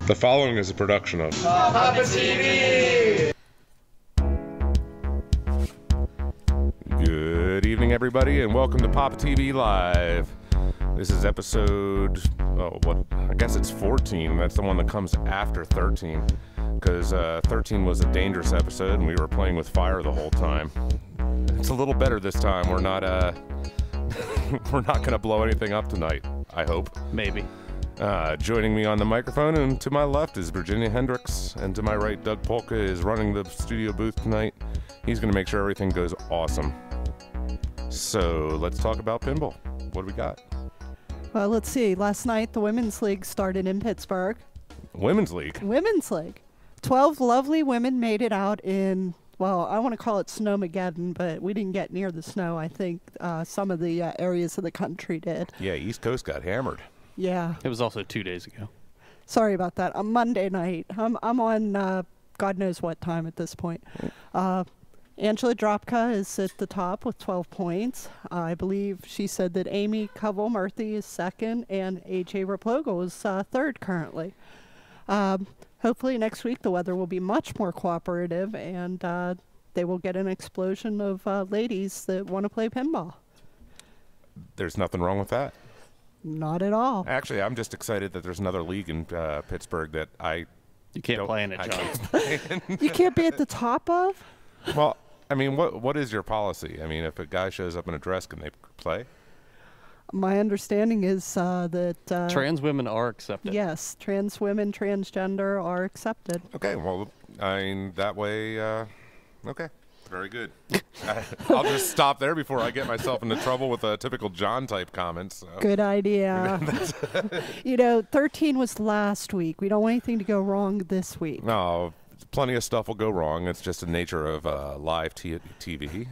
The following is a production of PAPAtv! Good evening, everybody, and welcome to PAPAtv Live. This is episode, I guess it's 14. That's the one that comes after 13, because 13 was a dangerous episode, and we were playing with fire the whole time. It's a little better this time. We're not, we're not going to blow anything up tonight, I hope. Maybe. Joining me on the microphone, and to my left is Virginia Hendricks, and to my right, Doug Polka is running the studio booth tonight. He's going to make sure everything goes awesome. So let's talk about pinball. What do we got? Well, let's see. Last night, the Women's League started in Pittsburgh. Women's League? Women's League. 12 lovely women made it out in, well, I want to call it Snowmageddon, but we didn't get near the snow. I think some of the areas of the country did. Yeah, East Coast got hammered. Yeah. It was also 2 days ago. Sorry about that. On Monday night. I'm on God knows what time at this point. Angela Dropka is at the top with 12 points. I believe she said that Amy Covell-Murthy is second and AJ Raploga is third currently. Hopefully next week the weather will be much more cooperative and they will get an explosion of ladies that want to play pinball. There's nothing wrong with that. Not at all. Actually, I'm just excited that there's another league in Pittsburgh that You can't play in it, John. You can't be at the top of? Well, I mean, what is your policy? I mean, if a guy shows up in a dress, can they play? My understanding is that... Trans women are accepted. Yes, trans women, transgender are accepted. Okay, well, I mean, that way, okay. Very good. I'll just stop there before I get myself into trouble with a typical John-type comment. So. Good idea. You know, 13 was last week. We don't want anything to go wrong this week. No, plenty of stuff will go wrong. It's just the nature of live TV.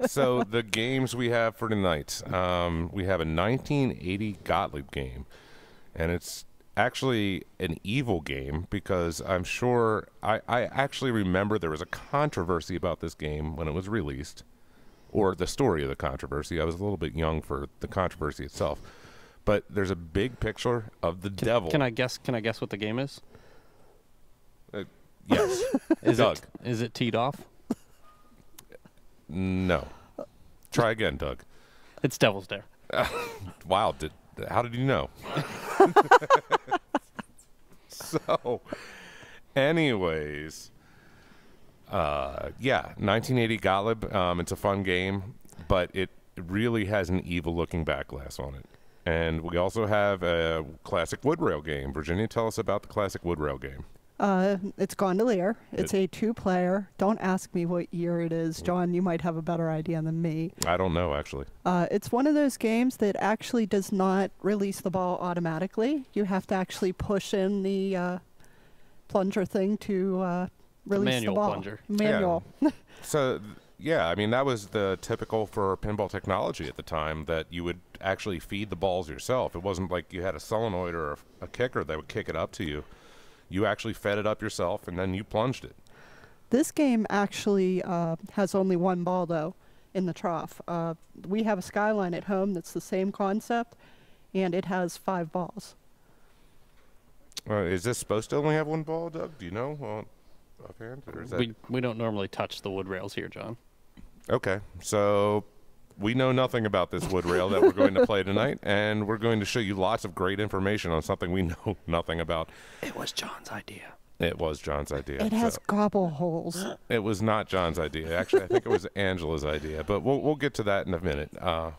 So the games we have for tonight, we have a 1980 Gottlieb game, and it's actually an evil game because I'm sure I actually remember there was a controversy about this game when it was released, or the story of the controversy. I was a little bit young for the controversy itself, but there's a big picture of the devil. Can I guess what the game is? Yes. Doug. Is it teed off? No. Try again, Doug. It's Devil's Dare. Wow. How did you know? So, anyways, yeah, 1980 Gottlieb. It's a fun game, but it really has an evil-looking backlash on it. And we also have a classic wood rail game. Virginia, tell us about the classic wood rail game. It's Gondolier. It's a two-player. Don't ask me what year it is. John, you might have a better idea than me. I don't know, actually. It's one of those games that actually does not release the ball automatically. You have to actually push in the plunger thing to release the ball. Plunger. Manual. Yeah. So, yeah, I mean, that was the typical for pinball technology at the time, that you would actually feed the balls yourself. It wasn't like you had a solenoid or a kicker that would kick it up to you. You actually fed it up yourself, and then you plunged it. This game actually has only one ball, though, in the trough. We have a Skyline at home that's the same concept, and it has 5 balls. Is this supposed to only have one ball, Doug? Do you know offhand? Or is that... We don't normally touch the wood rails here, John. Okay, so we know nothing about this wood rail that we're going to play tonight, and we're going to show you lots of great information on something we know nothing about. It was John's idea. It was John's idea. It has gobble holes. It was not John's idea. Actually, I think it was Angela's idea, but we'll get to that in a minute. Oh,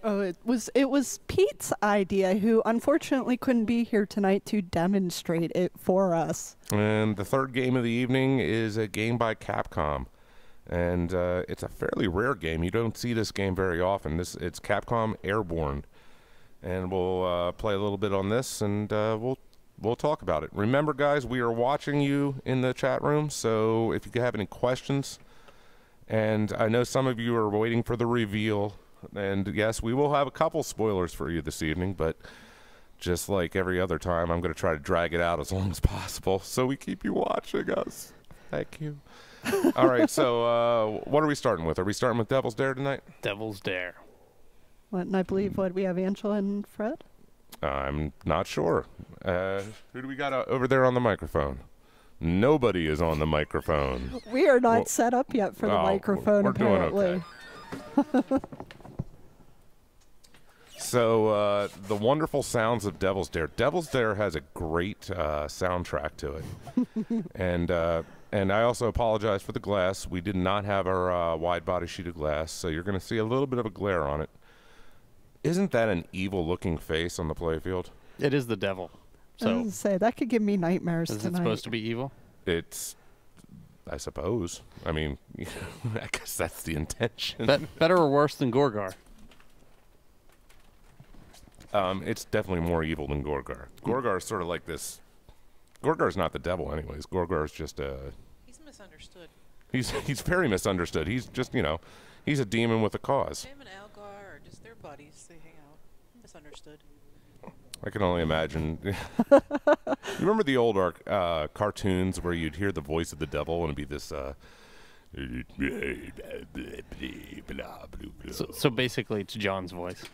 it was Pete's idea, who unfortunately couldn't be here tonight to demonstrate it for us. And the third game of the evening is a game by Capcom. And it's a fairly rare game. You don't see this game very often. It's Capcom Airborne. And we'll play a little bit on this, and we'll talk about it. Remember, guys, we are watching you in the chat room, so if you have any questions, and I know some of you are waiting for the reveal, and yes, we will have a couple spoilers for you this evening, but just like every other time, I'm going to try to drag it out as long as possible, so we keep you watching us. Thank you. All right, so what are we starting with? Are we starting with Devil's Dare tonight? Devil's Dare. And I believe we have Angela and Fred? I'm not sure. Who do we got over there on the microphone? Nobody is on the microphone. We are not set up yet for the microphone, we're apparently. Doing okay. So, the wonderful sounds of Devil's Dare. Devil's Dare has a great soundtrack to it. And I also apologize for the glass. We did not have our wide body sheet of glass, so you're going to see a little bit of a glare on it. Isn't that an evil-looking face on the playfield? It is the devil. I was So gonna say, that could give me nightmares is tonight. it supposed to be evil? It's, I suppose. I mean, I guess that's the intention. Better or worse than Gorgar? It's definitely more evil than Gorgar. Gorgar is sort of like this. Gorgar's not the devil, anyways. Gorgar's just a. He's misunderstood. He's very misunderstood. He's just, he's a demon with a cause. Him and Algar are just their buddies. They hang out. Misunderstood. I can only imagine. You remember the old cartoons where you'd hear the voice of the devil and it'd be this. So basically, it's John's voice.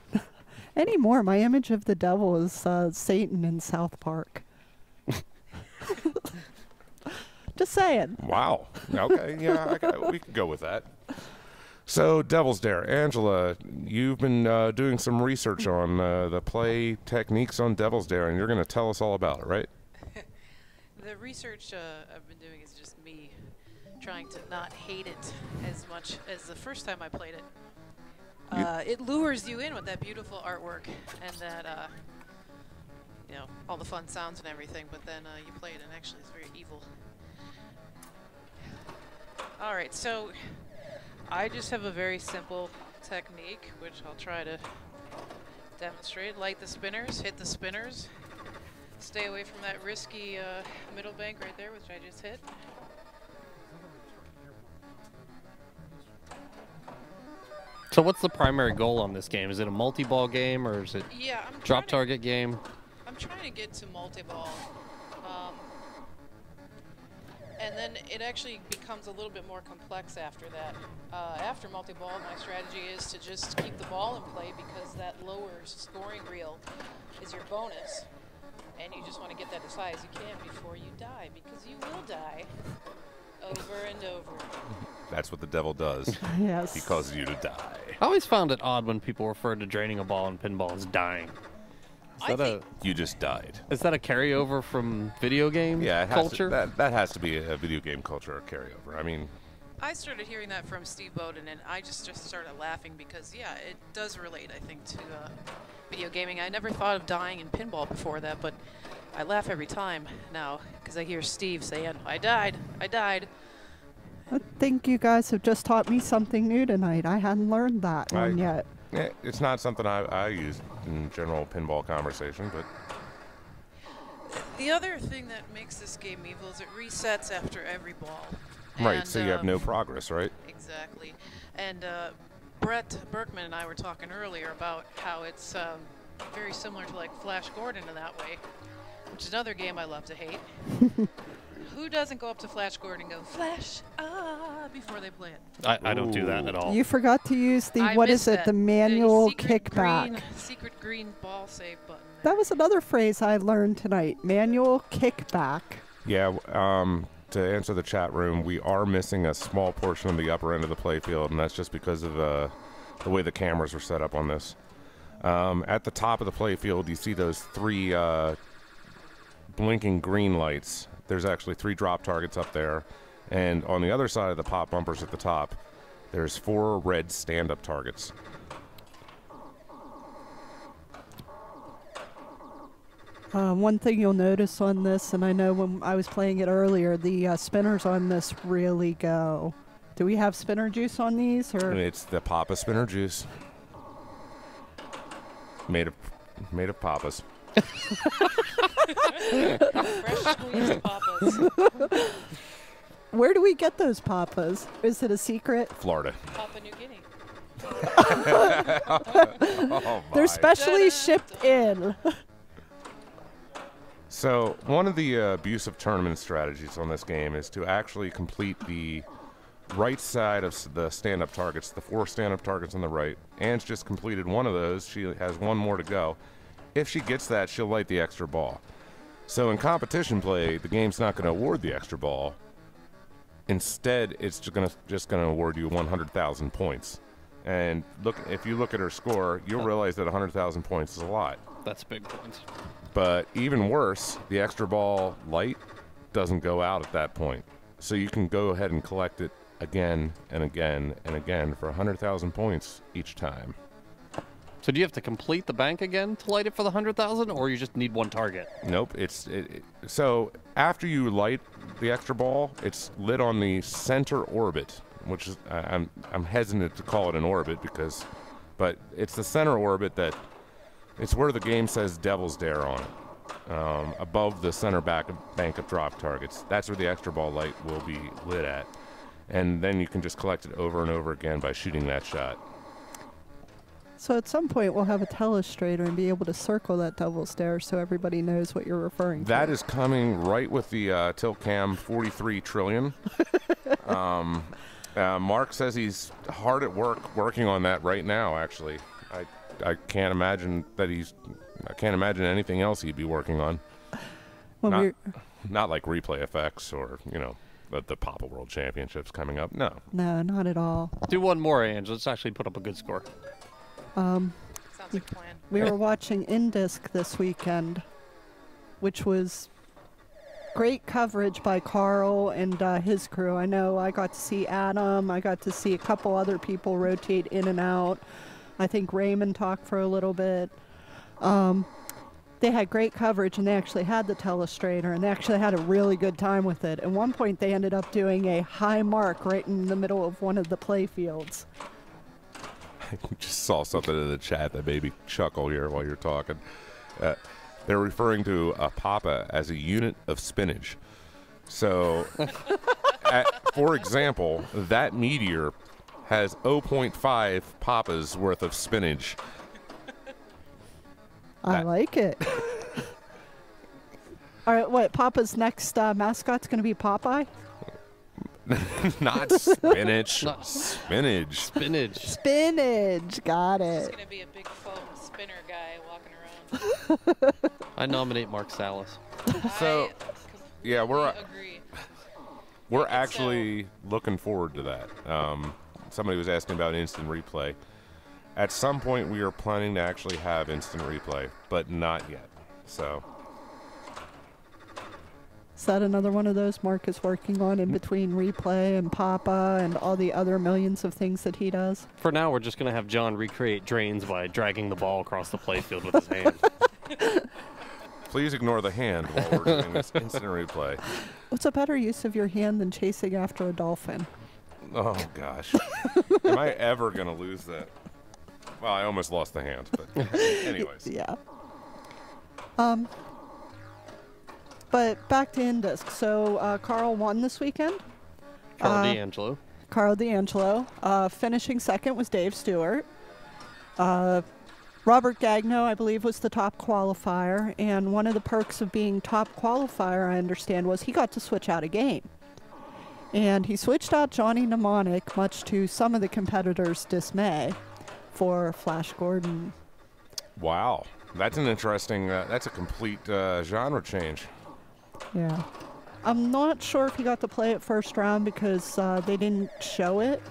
Anymore, my image of the devil is Satan in South Park. Just saying. Wow. Okay. Yeah, we can go with that. So, Devil's Dare. Angela, you've been doing some research on the play techniques on Devil's Dare, and you're going to tell us all about it, right? The research I've been doing is just me trying to not hate it as much as the first time I played it. It lures you in with that beautiful artwork and that, all the fun sounds and everything, but then you play it and actually it's very evil. Alright, so I just have a very simple technique, which I'll try to demonstrate. Light the spinners, hit the spinners, stay away from that risky middle bank right there, which I just hit. So what's the primary goal on this game? Is it a multi-ball game or is it drop target game? I'm trying to get to multi-ball. And then it actually becomes a little bit more complex after that. After multi-ball, my strategy is to just keep the ball in play because that lower scoring reel is your bonus. And you just want to get that as high as you can before you die, because you will die over and over. That's what the devil does. Yes. He causes you to die. I always found it odd when people referred to draining a ball in pinball as dying. You just died. Is that a carryover from video game culture? That has to be a video game culture carryover. I mean, I started hearing that from Steve Bowden, and I just started laughing because, it does relate, I think, to video gaming. I never thought of dying in pinball before that, but I laugh every time now because I hear Steve saying, I died. I It's not something I use in general pinball conversation, but The other thing that makes this game evil is it resets after every ball. Right, And, so you have no progress, right? Exactly. And Brett Berkman and I were talking earlier about how it's very similar to like Flash Gordon in that way, which is another game I love to hate. Who doesn't go up to Flash Gordon and go, Flash, before they play it? I don't do that at all. You forgot to use the, I what missed is it, that. the manual secret kickback. Secret green ball save button. That was another phrase I learned tonight, manual kickback. Yeah, to answer the chat room, we are missing a small portion of the upper end of the playfield, and that's just because of the way the cameras were set up on this. At the top of the playfield, you see those three blinking green lights. There's actually 3 drop targets up there. And on the other side of the pop bumpers at the top, there's 4 red stand-up targets. One thing you'll notice on this, and I know when I was playing it earlier, the spinners on this really go. Do we have spinner juice on these? Or It's the Papa spinner juice. Made of Papas. Fresh squeezed papas. where do we get those papas? Is it a secret? Florida. Papua New Guinea. Oh, They're my. specially Da-da-da. shipped in. So one of the abusive tournament strategies on this game is to actually complete the right side of the stand-up targets, the 4 stand-up targets on the right. Anne's just completed one of those. She has 1 more to go. If she gets that, she'll light the extra ball. So in competition play, the game's not going to award the extra ball. Instead, it's just going to award you 100,000 points. And if you look at her score, you'll realize that 100,000 points is a lot. That's big points. But even worse, the extra ball light doesn't go out at that point. So you can go ahead and collect it again and again and again for 100,000 points each time. So do you have to complete the bank again to light it for the 100,000, or you just need one target? Nope. So after you light the extra ball, it's lit on the center orbit, which is I'm hesitant to call it an orbit but it's the center orbit it's where the game says Devil's Dare on it, above the center bank of drop targets. That's where the extra ball light will be lit at, and then you can just collect it over and over again by shooting that shot. So at some point we'll have a telestrator and be able to circle that Devil's Dare so everybody knows what you're referring to. That is coming right with the Tilt Cam 43 trillion. Mark says he's hard at working on that right now, actually. I can't imagine anything else he'd be working on. Well, not like replay effects or, the Papa World Championships coming up. No, not at all. Do one more, Ange. Let's actually put up a good score. Sounds like a plan. We were watching Indisc this weekend, which was great coverage by Carl and his crew. I know I got to see Adam. I got to see a couple other people rotate in and out. I think Raymond talked for a little bit. They had great coverage, and they actually had the telestrator, and they actually had a really good time with it. At one point, they ended up doing a high mark right in the middle of one of the play fields. I just saw something in the chat that made me chuckle here while you're talking. They're referring to a papa as a unit of spinach. So, for example, that meteor has 0.5 papas worth of spinach. I like it. All right, what, Papa's next mascot's going to be Popeye? Not spinach. Spinach. Spinach. Got He's it. going to be a big foam spinner guy walking around. I nominate Mark Salas. So, yeah, agree. we're actually looking forward to that. Somebody was asking about instant replay. At some point, we are planning to actually have instant replay, but not yet. So, Is that another one of those Mark is working on in between replay and Papa and all the other millions of things that he does? For now, we're just going to have John recreate drains by dragging the ball across the playfield with his hand. please ignore the hand while we're doing this instant replay. What's a better use of your hand than chasing after a dolphin? Oh, gosh. Am I ever going to lose that? Well, I almost lost the hand, but anyways. Yeah. But back to Indisc. So Carl won this weekend. Carl D'Angelo. Carl D'Angelo. Finishing second was Dave Stewart. Robert Gagno, I believe, was the top qualifier. And one of the perks of being top qualifier, I understand, was he got to switch out a game. And he switched out Johnny Mnemonic, much to some of the competitors' dismay, for Flash Gordon. Wow. That's an interesting, that's a complete genre change. Yeah. I'm not sure if he got to play it first round because they didn't show it.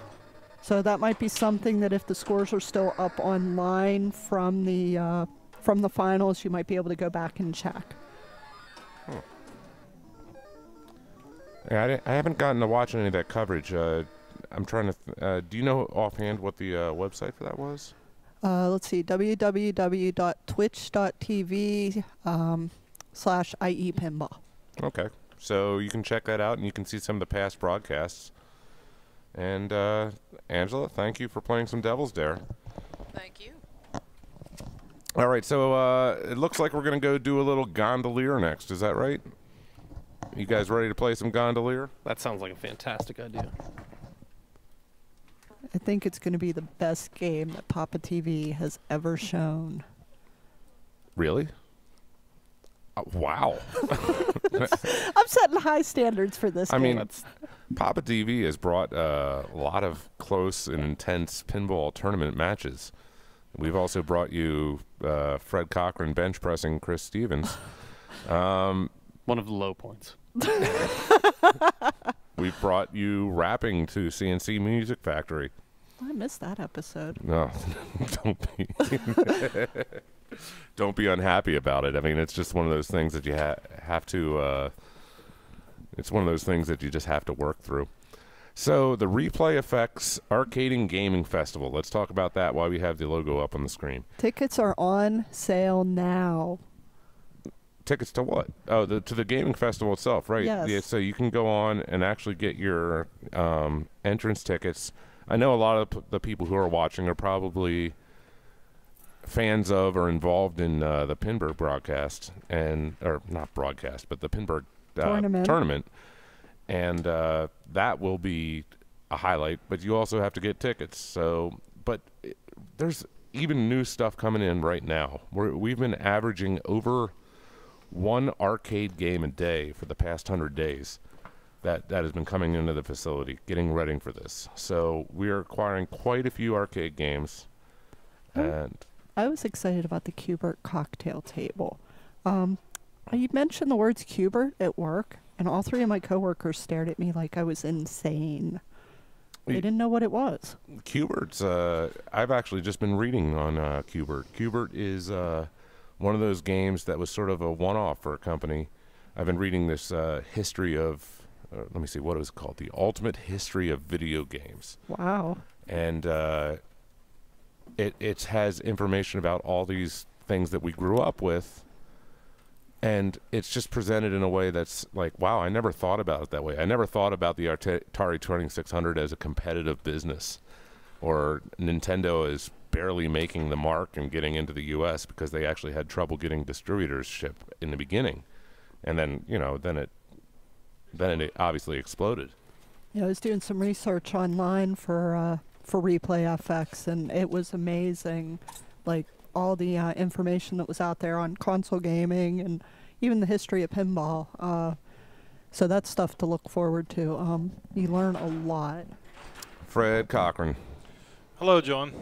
So that might be something that if the scores are still up online from the finals, you might be able to go back and check. Yeah, I haven't gotten to watch any of that coverage. I'm trying to. Do you know offhand what the website for that was? Let's see, www.twitch.tv/IE Pinball. Okay, so you can check that out, and you can see some of the past broadcasts. And Angela, thank you for playing some Devil's Dare. Thank you. All right, so it looks like we're going to go do a little Gondolier next. Is that right? You guys ready to play some Gondolier? That sounds like a fantastic idea. I think it's going to be the best game that PAPAtv has ever shown. Really? Wow. I'm setting high standards for this game. I mean, PAPAtv has brought a lot of close and intense pinball tournament matches. We've also brought you Fred Cochran bench pressing Chris Stevens. One of the low points. We brought you rapping to CNC Music Factory. I missed that episode. No, don't be unhappy about it. I mean, it's just one of those things that you have to. It's one of those things that you just have to work through. So the Replay Effects Arcading Gaming Festival. Let's talk about that while we have the logo up on the screen. Tickets are on sale now. Tickets to what? Oh, to the gaming festival itself, right? Yes. Yeah, so you can go on and actually get your entrance tickets. I know a lot of the people who are watching are probably fans of or involved in the Pinball broadcast, or not broadcast, but the Pinball tournament. And that will be a highlight, but you also have to get tickets. So, but there's even new stuff coming in right now. We've been averaging over one arcade game a day for the past 100 days that has been coming into the facility, getting ready for this. So we are acquiring quite a few arcade games. And I was excited about the Cubert cocktail table. You mentioned the words Cubert at work, and all three of my coworkers stared at me like I was insane. They didn't know what it was. Cubert's, I've actually just been reading on Cubert. Cubert is one of those games that was sort of a one-off for a company. I've been reading this history of, let me see, what it was called? The Ultimate History of Video Games. Wow. And it has information about all these things that we grew up with, and it's just presented in a way that's like, wow, I never thought about it that way. I never thought about the Atari 2600 as a competitive business, or Nintendo as barely making the mark and getting into the U.S. because they actually had trouble getting distributorship in the beginning, and then then it obviously exploded. Yeah, I was doing some research online for Replay FX, and it was amazing, like all the information that was out there on console gaming and even the history of pinball. So that's stuff to look forward to. You learn a lot. Fred Cochran. Hello, John.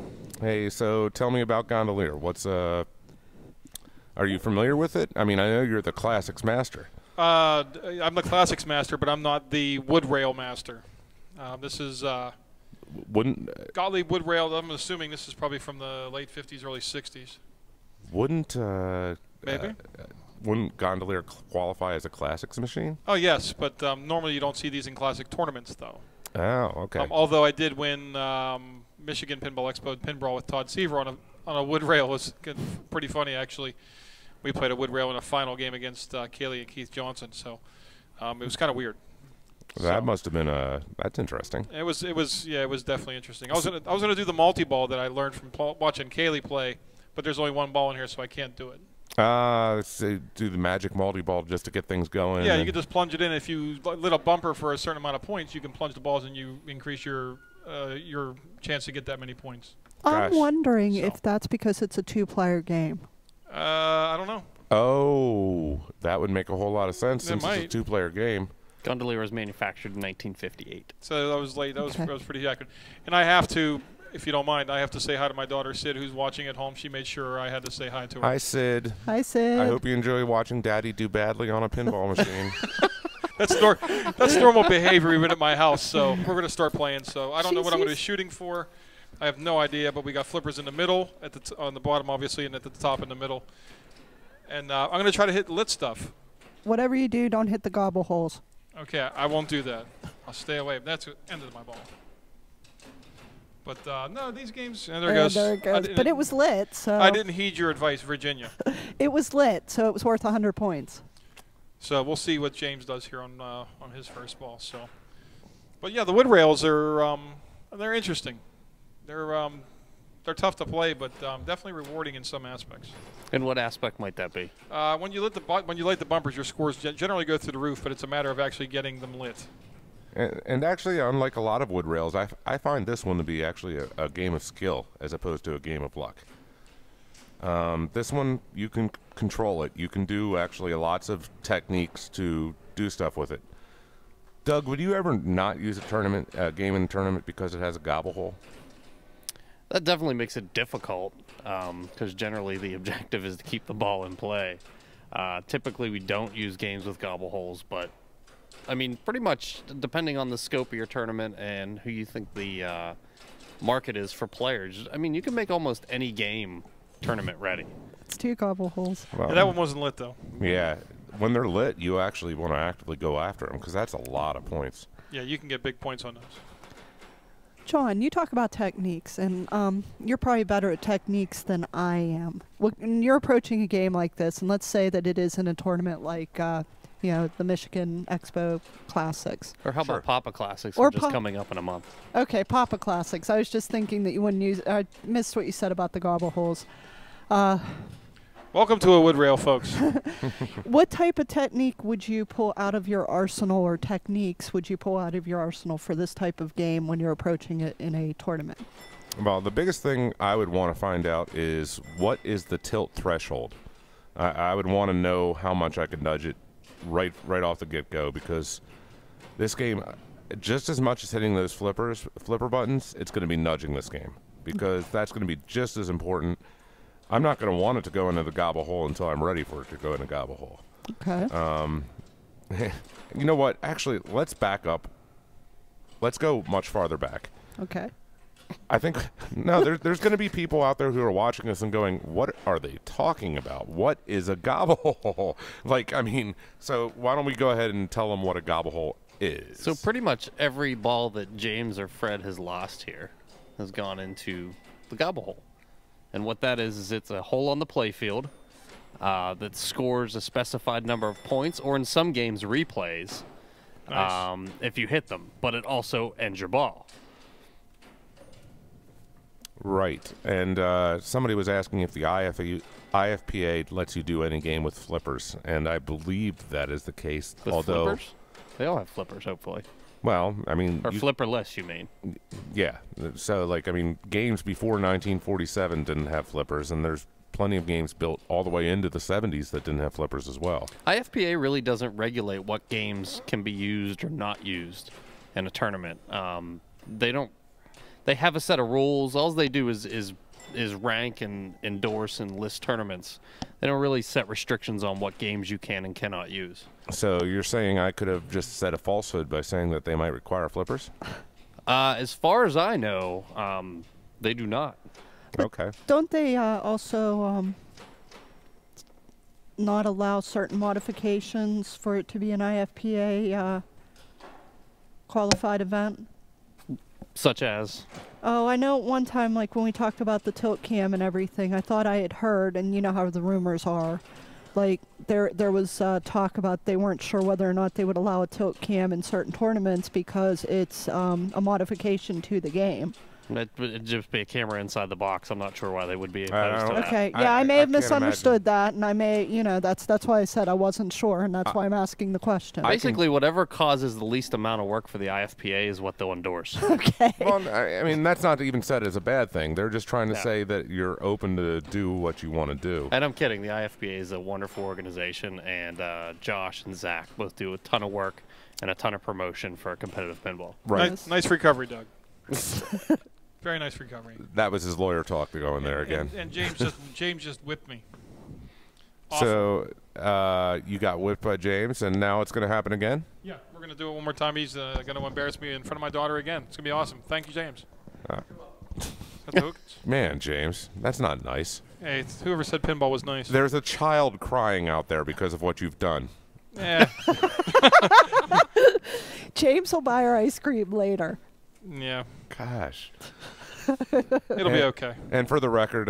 Hey, so tell me about Gondolier. Are you familiar with it? I mean, I know you're the classics master. I'm the classics master, but I'm not the wood rail master. This is Gottlieb wood rail. I'm assuming this is probably from the late 50s, early 60s. Wouldn't Gondolier qualify as a classics machine? Oh, yes, but normally you don't see these in classic tournaments, though. Oh, okay. Although I did win Michigan Pinball Expo Pinball with Todd Seaver on a wood rail. It was pretty funny, actually. We played a wood rail in a final game against Kaylee and Keith Johnson, so it was kind of weird. That must have been that's interesting. It was definitely interesting. I was gonna do the multi-ball that I learned from watching Kaylee play, but there's only one ball in here, so I can't do it. So do the magic multi-ball just to get things going. Yeah, you can just plunge it in. If you lit a bumper for a certain amount of points, you can plunge the balls and you increase your chance to get that many points. I'm wondering if that's because it's a two-player game. I don't know. Oh, that would make a whole lot of sense since might. it's a two-player game. Gondolier was manufactured in 1958. So that was late. That was pretty accurate. And I have to, if you don't mind, I have to say hi to my daughter Sid, who's watching at home. She made sure I had to say hi to her. Hi, Sid. Hi, Sid. I hope you enjoy watching Daddy do badly on a pinball machine. That's normal behavior even at my house. So we're going to start playing. So I don't know what I'm going to be shooting for. I have no idea, but we got flippers in the middle, on the bottom obviously, and at the top in the middle. And I'm going to try to hit lit stuff. Whatever you do, don't hit the gobble holes. Okay, I won't do that. I'll stay away. That's the end of my ball. But no, these games. And there it goes. There it goes. But it was lit, so. I didn't heed your advice, Virginia. It was lit, so it was worth 100 points. So we'll see what James does here on his first ball. So, but yeah, the wood rails are they're interesting. They're tough to play, but definitely rewarding in some aspects. In what aspect might that be? When you light the bumpers, your scores generally go through the roof, but it's a matter of actually getting them lit. And actually, unlike a lot of wood rails, I find this one to be actually a game of skill as opposed to a game of luck. This one, you can control it. You can do actually lots of techniques to do stuff with it. Doug, would you ever not use a game in a tournament because it has a gobble hole? That definitely makes it difficult because generally the objective is to keep the ball in play. Typically, we don't use games with gobble holes, but I mean, pretty much depending on the scope of your tournament and who you think the market is for players. I mean, you can make almost any game tournament ready. It's 2 gobble holes. Well, Yeah, that one wasn't lit, though. Yeah. When they're lit, you actually want to actively go after them because that's a lot of points. Yeah, you can get big points on those. John, you talk about techniques, and you're probably better at techniques than I am. When you're approaching a game like this, and let's say that it is in a tournament like, you know, the Michigan Expo Classics. Or how about Papa Classics, Or which is coming up in a month? Okay, Papa Classics. I was just thinking that you wouldn't use. I missed what you said about the gobble holes. Welcome to a wood rail, folks. What type of technique would you pull out of your arsenal, or techniques would you pull out of your arsenal for this type of game when you're approaching it in a tournament? Well, the biggest thing I would want to find out is what is the tilt threshold. I would want to know how much I could nudge it right off the get-go, because this game, just as much as hitting those flipper buttons, it's going to be nudging this game, because that's going to be just as important. I'm not going to want it to go into the gobble hole until I'm ready for it to go in a gobble hole. Okay. You know what? Actually, let's back up. Let's go much farther back. Okay. I think, no, there's going to be people out there who are watching this and going, what are they talking about? What is a gobble hole? Like, I mean, so why don't we go ahead and tell them what a gobble hole is? So pretty much every ball that James or Fred has lost here has gone into the gobble hole. And what that is it's a hole on the playfield that scores a specified number of points, or in some games, replays, if you hit them. But it also ends your ball. Right. And somebody was asking if the IFPA lets you do any game with flippers, and I believe that is the case. With although flippers? They all have flippers, hopefully. Well, I mean... Or flipperless, you mean? Yeah. So, like, I mean, games before 1947 didn't have flippers, and there's plenty of games built all the way into the 70s that didn't have flippers as well. IFPA really doesn't regulate what games can be used or not used in a tournament. They don't... They have a set of rules. All they do is rank and endorse and list tournaments. They don't really set restrictions on what games you can and cannot use. So you're saying I could have just said a falsehood by saying that they might require flippers? As far as I know, they do not. Okay. Don't they also not allow certain modifications for it to be an IFPA qualified event? Such as? Oh, I know one time, like when we talked about the tilt cam and everything, I thought I had heard, and you know how the rumors are, like there was talk about they weren't sure whether or not they would allow a tilt cam in certain tournaments because it's a modification to the game. It'd just be a camera inside the box. I'm not sure why they would be opposed to that. Okay, yeah, I may have can't misunderstood that, and I may, you know, that's why I said I wasn't sure, and that's why I'm asking the question. Basically, whatever causes the least amount of work for the IFPA is what they'll endorse. Okay. Well, I mean, that's not even said as a bad thing. They're just trying to say that you're open to do what you want to do. And I'm kidding. The IFPA is a wonderful organization, and Josh and Zach both do a ton of work and a ton of promotion for competitive pinball. Right. Nice recovery, Doug. Very nice recovery. That was his lawyer talk to go in there again. And James just whipped me. Awesome. So you got whipped by James, and now it's going to happen again? Yeah, we're going to do it one more time. He's going to embarrass me in front of my daughter again. It's going to be awesome. Thank you, James. Man, James, that's not nice. Hey, whoever said pinball was nice. There's a child crying out there because of what you've done. Yeah. James will buy our ice cream later. Yeah. Gosh. It'll be okay. And for the record,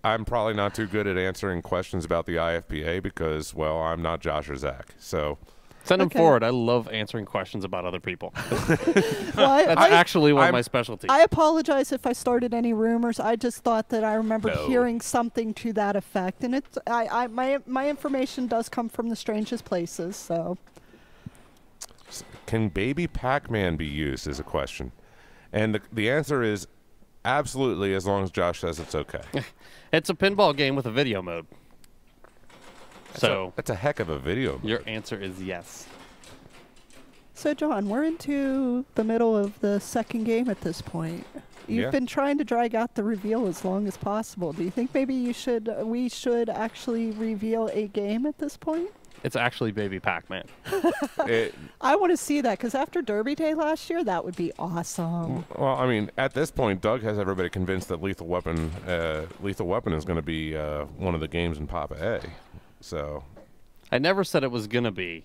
I'm probably not too good at answering questions about the IFPA because, well, I'm not Josh or Zach. So send them forward. I love answering questions about other people. Well, That's actually one of my specialties. I apologize if I started any rumors. I just thought that I remembered hearing something to that effect, and it's my information does come from the strangest places. So, can Baby Pac-Man be used is a question. And the answer is absolutely, as long as Josh says it's okay. It's a pinball game with a video mode. That's a heck of a video mode. Your answer is yes. So, John, we're into the middle of the second game at this point. You've Yeah. been trying to drag out the reveal as long as possible. Do you think maybe we should actually reveal a game at this point? It's actually Baby Pac-Man. I want to see that because after Derby Day last year, that would be awesome. Well, I mean, at this point, Doug has everybody convinced that Lethal Weapon is going to be one of the games in Papa A. So, I never said it was going to be.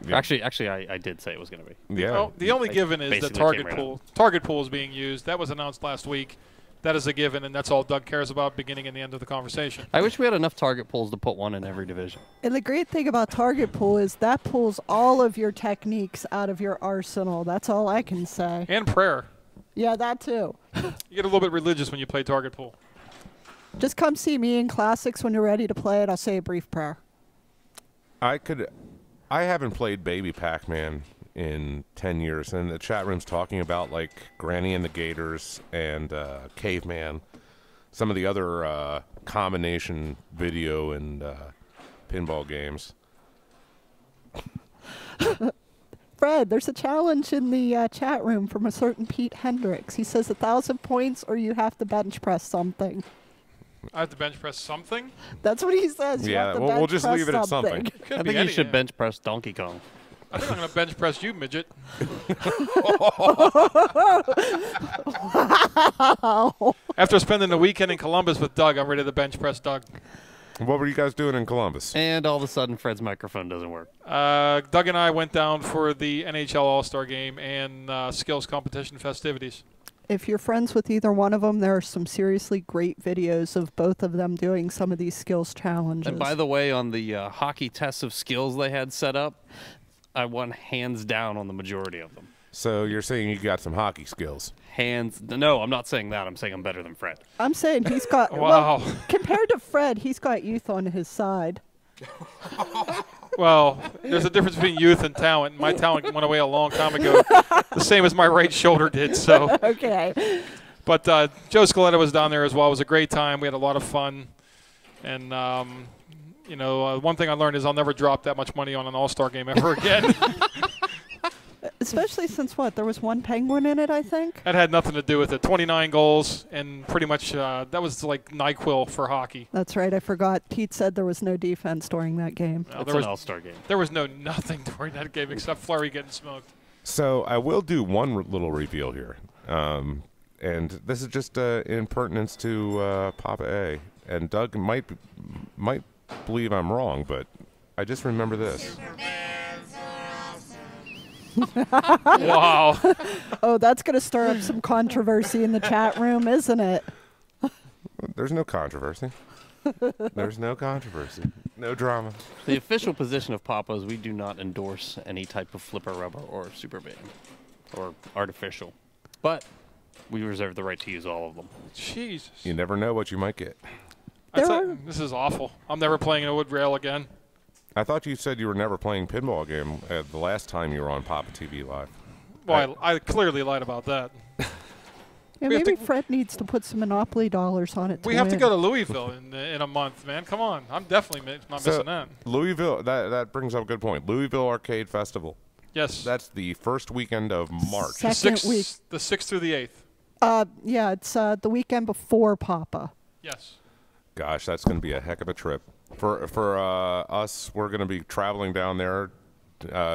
yeah. Actually, I did say it was going to be. Yeah. Well, the only They given is the basically target came right pool. Target pool is being used. That was announced last week. That is a given, and that's all Doug cares about beginning and the end of the conversation. I wish we had enough target pools to put one in every division. And the great thing about Target Pool is that pulls all of your techniques out of your arsenal. That's all I can say. And prayer. Yeah, that too. You get a little bit religious when you play target pool. Just come see me in Classics when you're ready to play it. I'll say a brief prayer. I haven't played Baby Pac-Man in 10 years, and the chat room's talking about like Granny and the Gators and Caveman, some of the other combination video and pinball games. Fred, there's a challenge in the chat room from a certain Pete Hendricks. He says 1,000 points or you have to bench press something. I have to bench press something. That's what he says. You Yeah, have to we'll bench just press leave it at something. Could I be think you any- should bench press Donkey Kong. I think I'm going to bench press you, midget. After spending the weekend in Columbus with Doug, I'm ready to bench press Doug. What were you guys doing in Columbus? And all of a sudden, Fred's microphone doesn't work. Doug and I went down for the NHL All-Star Game and skills competition festivities. If you're friends with either one of them, there are some seriously great videos of both of them doing some of these skills challenges. And by the way, on the hockey tests of skills they had set up, I won hands down on the majority of them. So you're saying you got some hockey skills? No, I'm not saying that. I'm saying I'm better than Fred. I'm saying he's got, Wow. well, compared to Fred, he's got youth on his side. Well, there's a difference between youth and talent. My talent went away a long time ago, the same as my right shoulder did. So, Okay. but Joe Scaletta was down there as well. It was a great time. We had a lot of fun, and one thing I learned is I'll never drop that much money on an All-Star game ever again. Especially since what? There was one penguin in it, I think. That had nothing to do with it. 29 goals, and pretty much that was like NyQuil for hockey. That's right. I forgot. Pete said there was no defense during that game. No, It's an all-star game. there was nothing during that game except Fleury getting smoked. So I will do one little reveal here, and this is just in pertinence to Papa A. And Doug might believe I'm wrong, but I just remember this. Wow. Oh, that's going to stir up some controversy in the chat room, isn't it? There's no controversy. There's no controversy. No drama. The official position of Papa is we do not endorse any type of flipper rubber or super band or artificial. But we reserve the right to use all of them. Jesus. You never know what you might get. This is awful. I'm never playing a wood rail again. I thought you said you were never playing pinball game the last time you were on PAPAtv Live. Well, I clearly lied about that. Yeah, We have maybe to- Fred needs to put some Monopoly dollars on it. We have to go to Louisville in a month, man. Come on. I'm definitely not missing that. Louisville, that brings up a good point. Louisville Arcade Festival. Yes. That's the first weekend of March. Second week. The 6th through the 8th. Yeah, it's the weekend before Papa. Yes. Gosh, that's going to be a heck of a trip. For us, we're going to be traveling down there,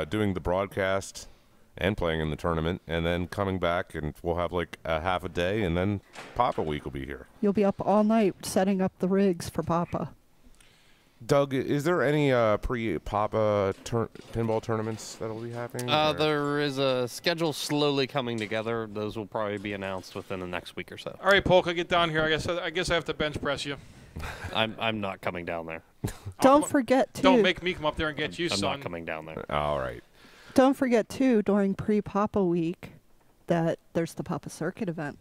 doing the broadcast and playing in the tournament, and then coming back, and we'll have like a half a day, and then Papa Week will be here. You'll be up all night setting up the rigs for Papa. Doug, is there any pre-Papa pinball tournaments that will be happening? or- There is a schedule slowly coming together. Those will probably be announced within the next week or so. All right, Polka, get down here. I guess I have to bench press you. I'm not coming down there. Don't forget, too. Don't make me come up there and get you, I'm son. not coming down there. All right. Don't forget, too, during pre-Papa week, that there's the Papa Circuit event.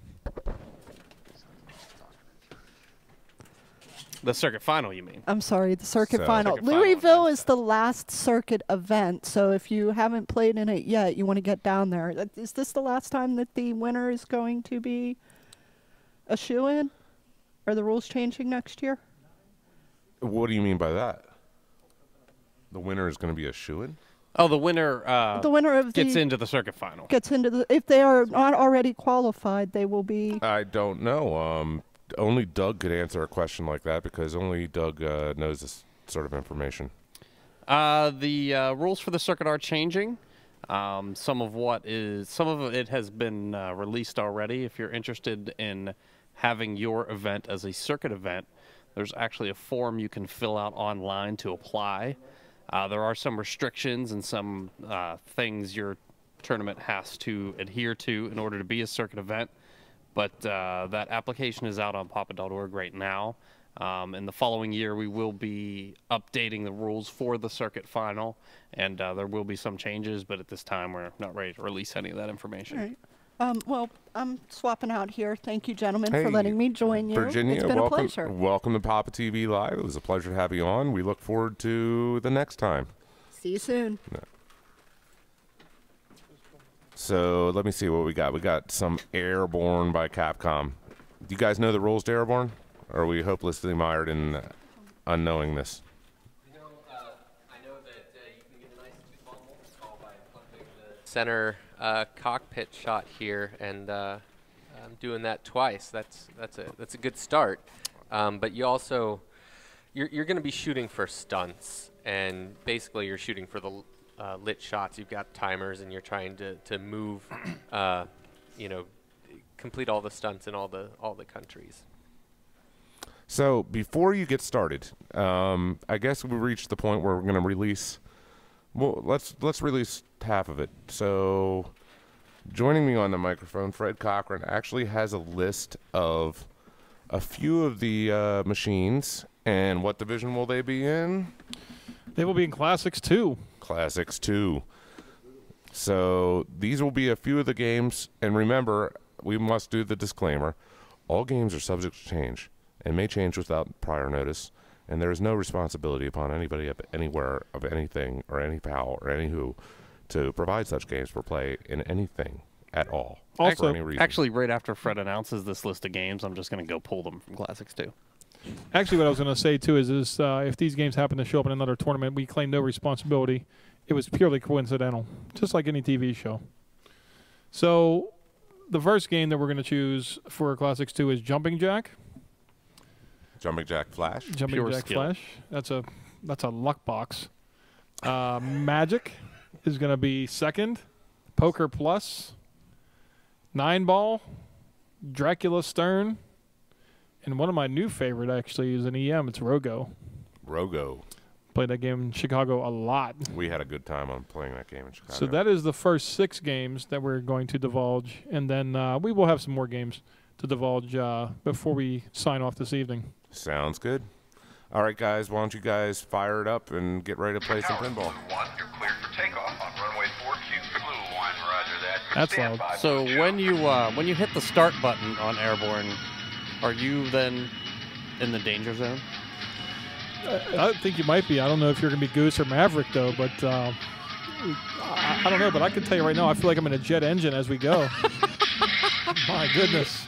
The circuit final, you mean? I'm sorry, the circuit So- final. Circuit final Louisville event. is the last circuit event, so if you haven't played in it yet, you want to get down there. Is this the last time that the winner is going to be a shoo-in? Are the rules changing next year? What do you mean by that? The winner is going to be a shoo-in? Oh, the winner gets the into the circuit final. gets into the. If they are not already qualified, they will be. I don't know. Only Doug could answer a question like that because only Doug knows this sort of information. The rules for the circuit are changing. Some of it has been released already. If you're interested in having your event as a circuit event, there's actually a form you can fill out online to apply. There are some restrictions and some things your tournament has to adhere to in order to be a circuit event, but that application is out on papa.org right now. In the following year, we will be updating the rules for the circuit final, and there will be some changes, but at this time, we're not ready to release any of that information. All right. Well, I'm swapping out here. Thank you, gentlemen, Hey, for letting me join you. Virginia, It's been welcome, a pleasure. welcome to Papa TV Live. It was a pleasure to have you on. We look forward to the next time. See you soon. So let me see what we got. We got some Airborne by Capcom. Do you guys know the rules to Airborne? Or are we hopelessly mired in unknowingness? I know that you can get a nice two-ball multi-ball by flipping the center cockpit shot here, and I'm doing that twice. That's a good start. But you also you're going to be shooting for stunts, and basically you're shooting for the lit shots. You've got timers, and you're trying to move, complete all the stunts in all the countries. So before you get started, I guess we reached the point where we're going to release. Well, let's release half of it. So, joining me on the microphone, Fred Cochran actually has a list of a few of the machines, and what division will they be in? They will be in Classics 2. Classics 2. So these will be a few of the games, and remember, we must do the disclaimer: all games are subject to change and may change without prior notice, and there is no responsibility upon anybody up anywhere of anything or any PAL or any who to provide such games for play in anything at all. Also, for any reason. Actually, right after Fred announces this list of games, I'm just going to go pull them from Classics 2. Actually, what I was going to say, too, is if these games happen to show up in another tournament, we claim no responsibility. It was purely coincidental, just like any TV show. So the first game that we're going to choose for Classics 2 is Jumping Jack. Jumping Jack Flash. Jumping Pure Jack skill. Flash. That's a luck box. Magic is going to be second. Poker Plus. 9-ball. Dracula Stern. And one of my new favorite, actually, is an EM. It's Rogo. Rogo. Played that game in Chicago a lot. We had a good time on playing that game in Chicago. So that is the first 6 games that we're going to divulge. And then we will have some more games to divulge before we sign off this evening. Sounds good. All right, guys, why don't you guys fire it up and get ready to play some pinball. Blue 1, you're cleared for takeoff on runway 4Q. Blue 1, roger that. That's Stand loud. by, So Blue when you hit the start button on Airborne, are you then in the danger zone? I think you might be. I don't know if you're going to be Goose or Maverick, though, but I don't know. But I can tell you right now, I feel like I'm in a jet engine as we go. My goodness.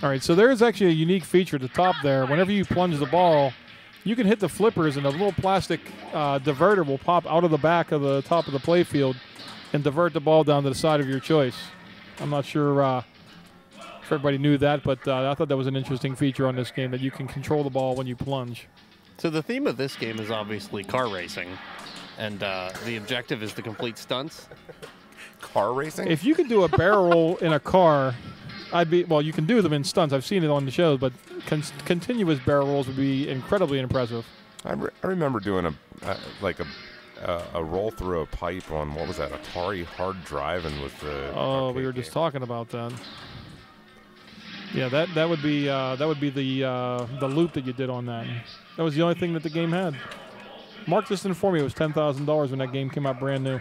All right, so there is actually a unique feature at the top there. Whenever you plunge the ball, you can hit the flippers, and a little plastic diverter will pop out of the back of the top of the playfield and divert the ball down to the side of your choice. I'm not sure if everybody knew that, but I thought that was an interesting feature on this game, that you can control the ball when you plunge. So the theme of this game is obviously car racing, and the objective is to complete stunts. Car racing? If you could do a barrel roll in a car, you can do them in stunts. I've seen it on the shows, but continuous barrel rolls would be incredibly impressive. I remember doing a roll through a pipe on, what was that, Atari Hard Driving with the We were just talking about that. Yeah, that would be the loop that you did on that. That was the only thing that the game had. Mark just informed me it was $10,000 when that game came out brand new.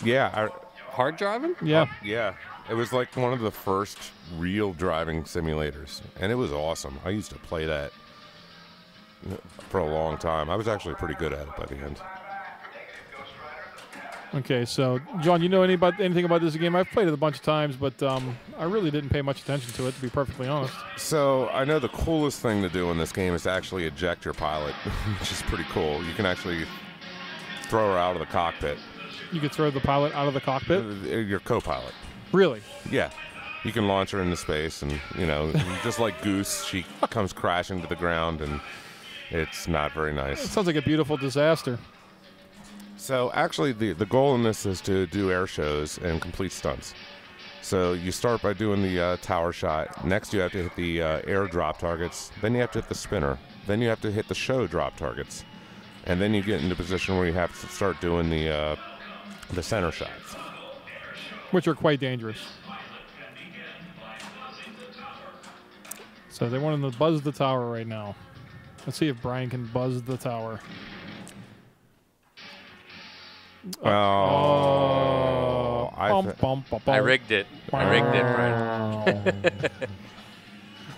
Yeah, Hard driving? Yeah. yeah. It was like one of the first real driving simulators, and it was awesome. I used to play that for a long time. I was actually pretty good at it by the end. Okay, so John, you know anything about this game? I've played it a bunch of times, but I really didn't pay much attention to it, to be perfectly honest. So I know the coolest thing to do in this game is to actually eject your pilot, which is pretty cool. You can actually throw her out of the cockpit. You could throw the pilot out of the cockpit? Your co-pilot. Really? Yeah. You can launch her into space, and, you know, just like Goose, she comes crashing to the ground, and it's not very nice. It sounds like a beautiful disaster. So actually, the goal in this is to do air shows and complete stunts. So you start by doing the tower shot. Next, you have to hit the air drop targets. Then you have to hit the spinner. Then you have to hit the show drop targets. And then you get into a position where you have to start doing the center shots, which are quite dangerous. So they want him to buzz the tower right now. Let's see if Brian can buzz the tower. Oh, I rigged it. I rigged it, Brian.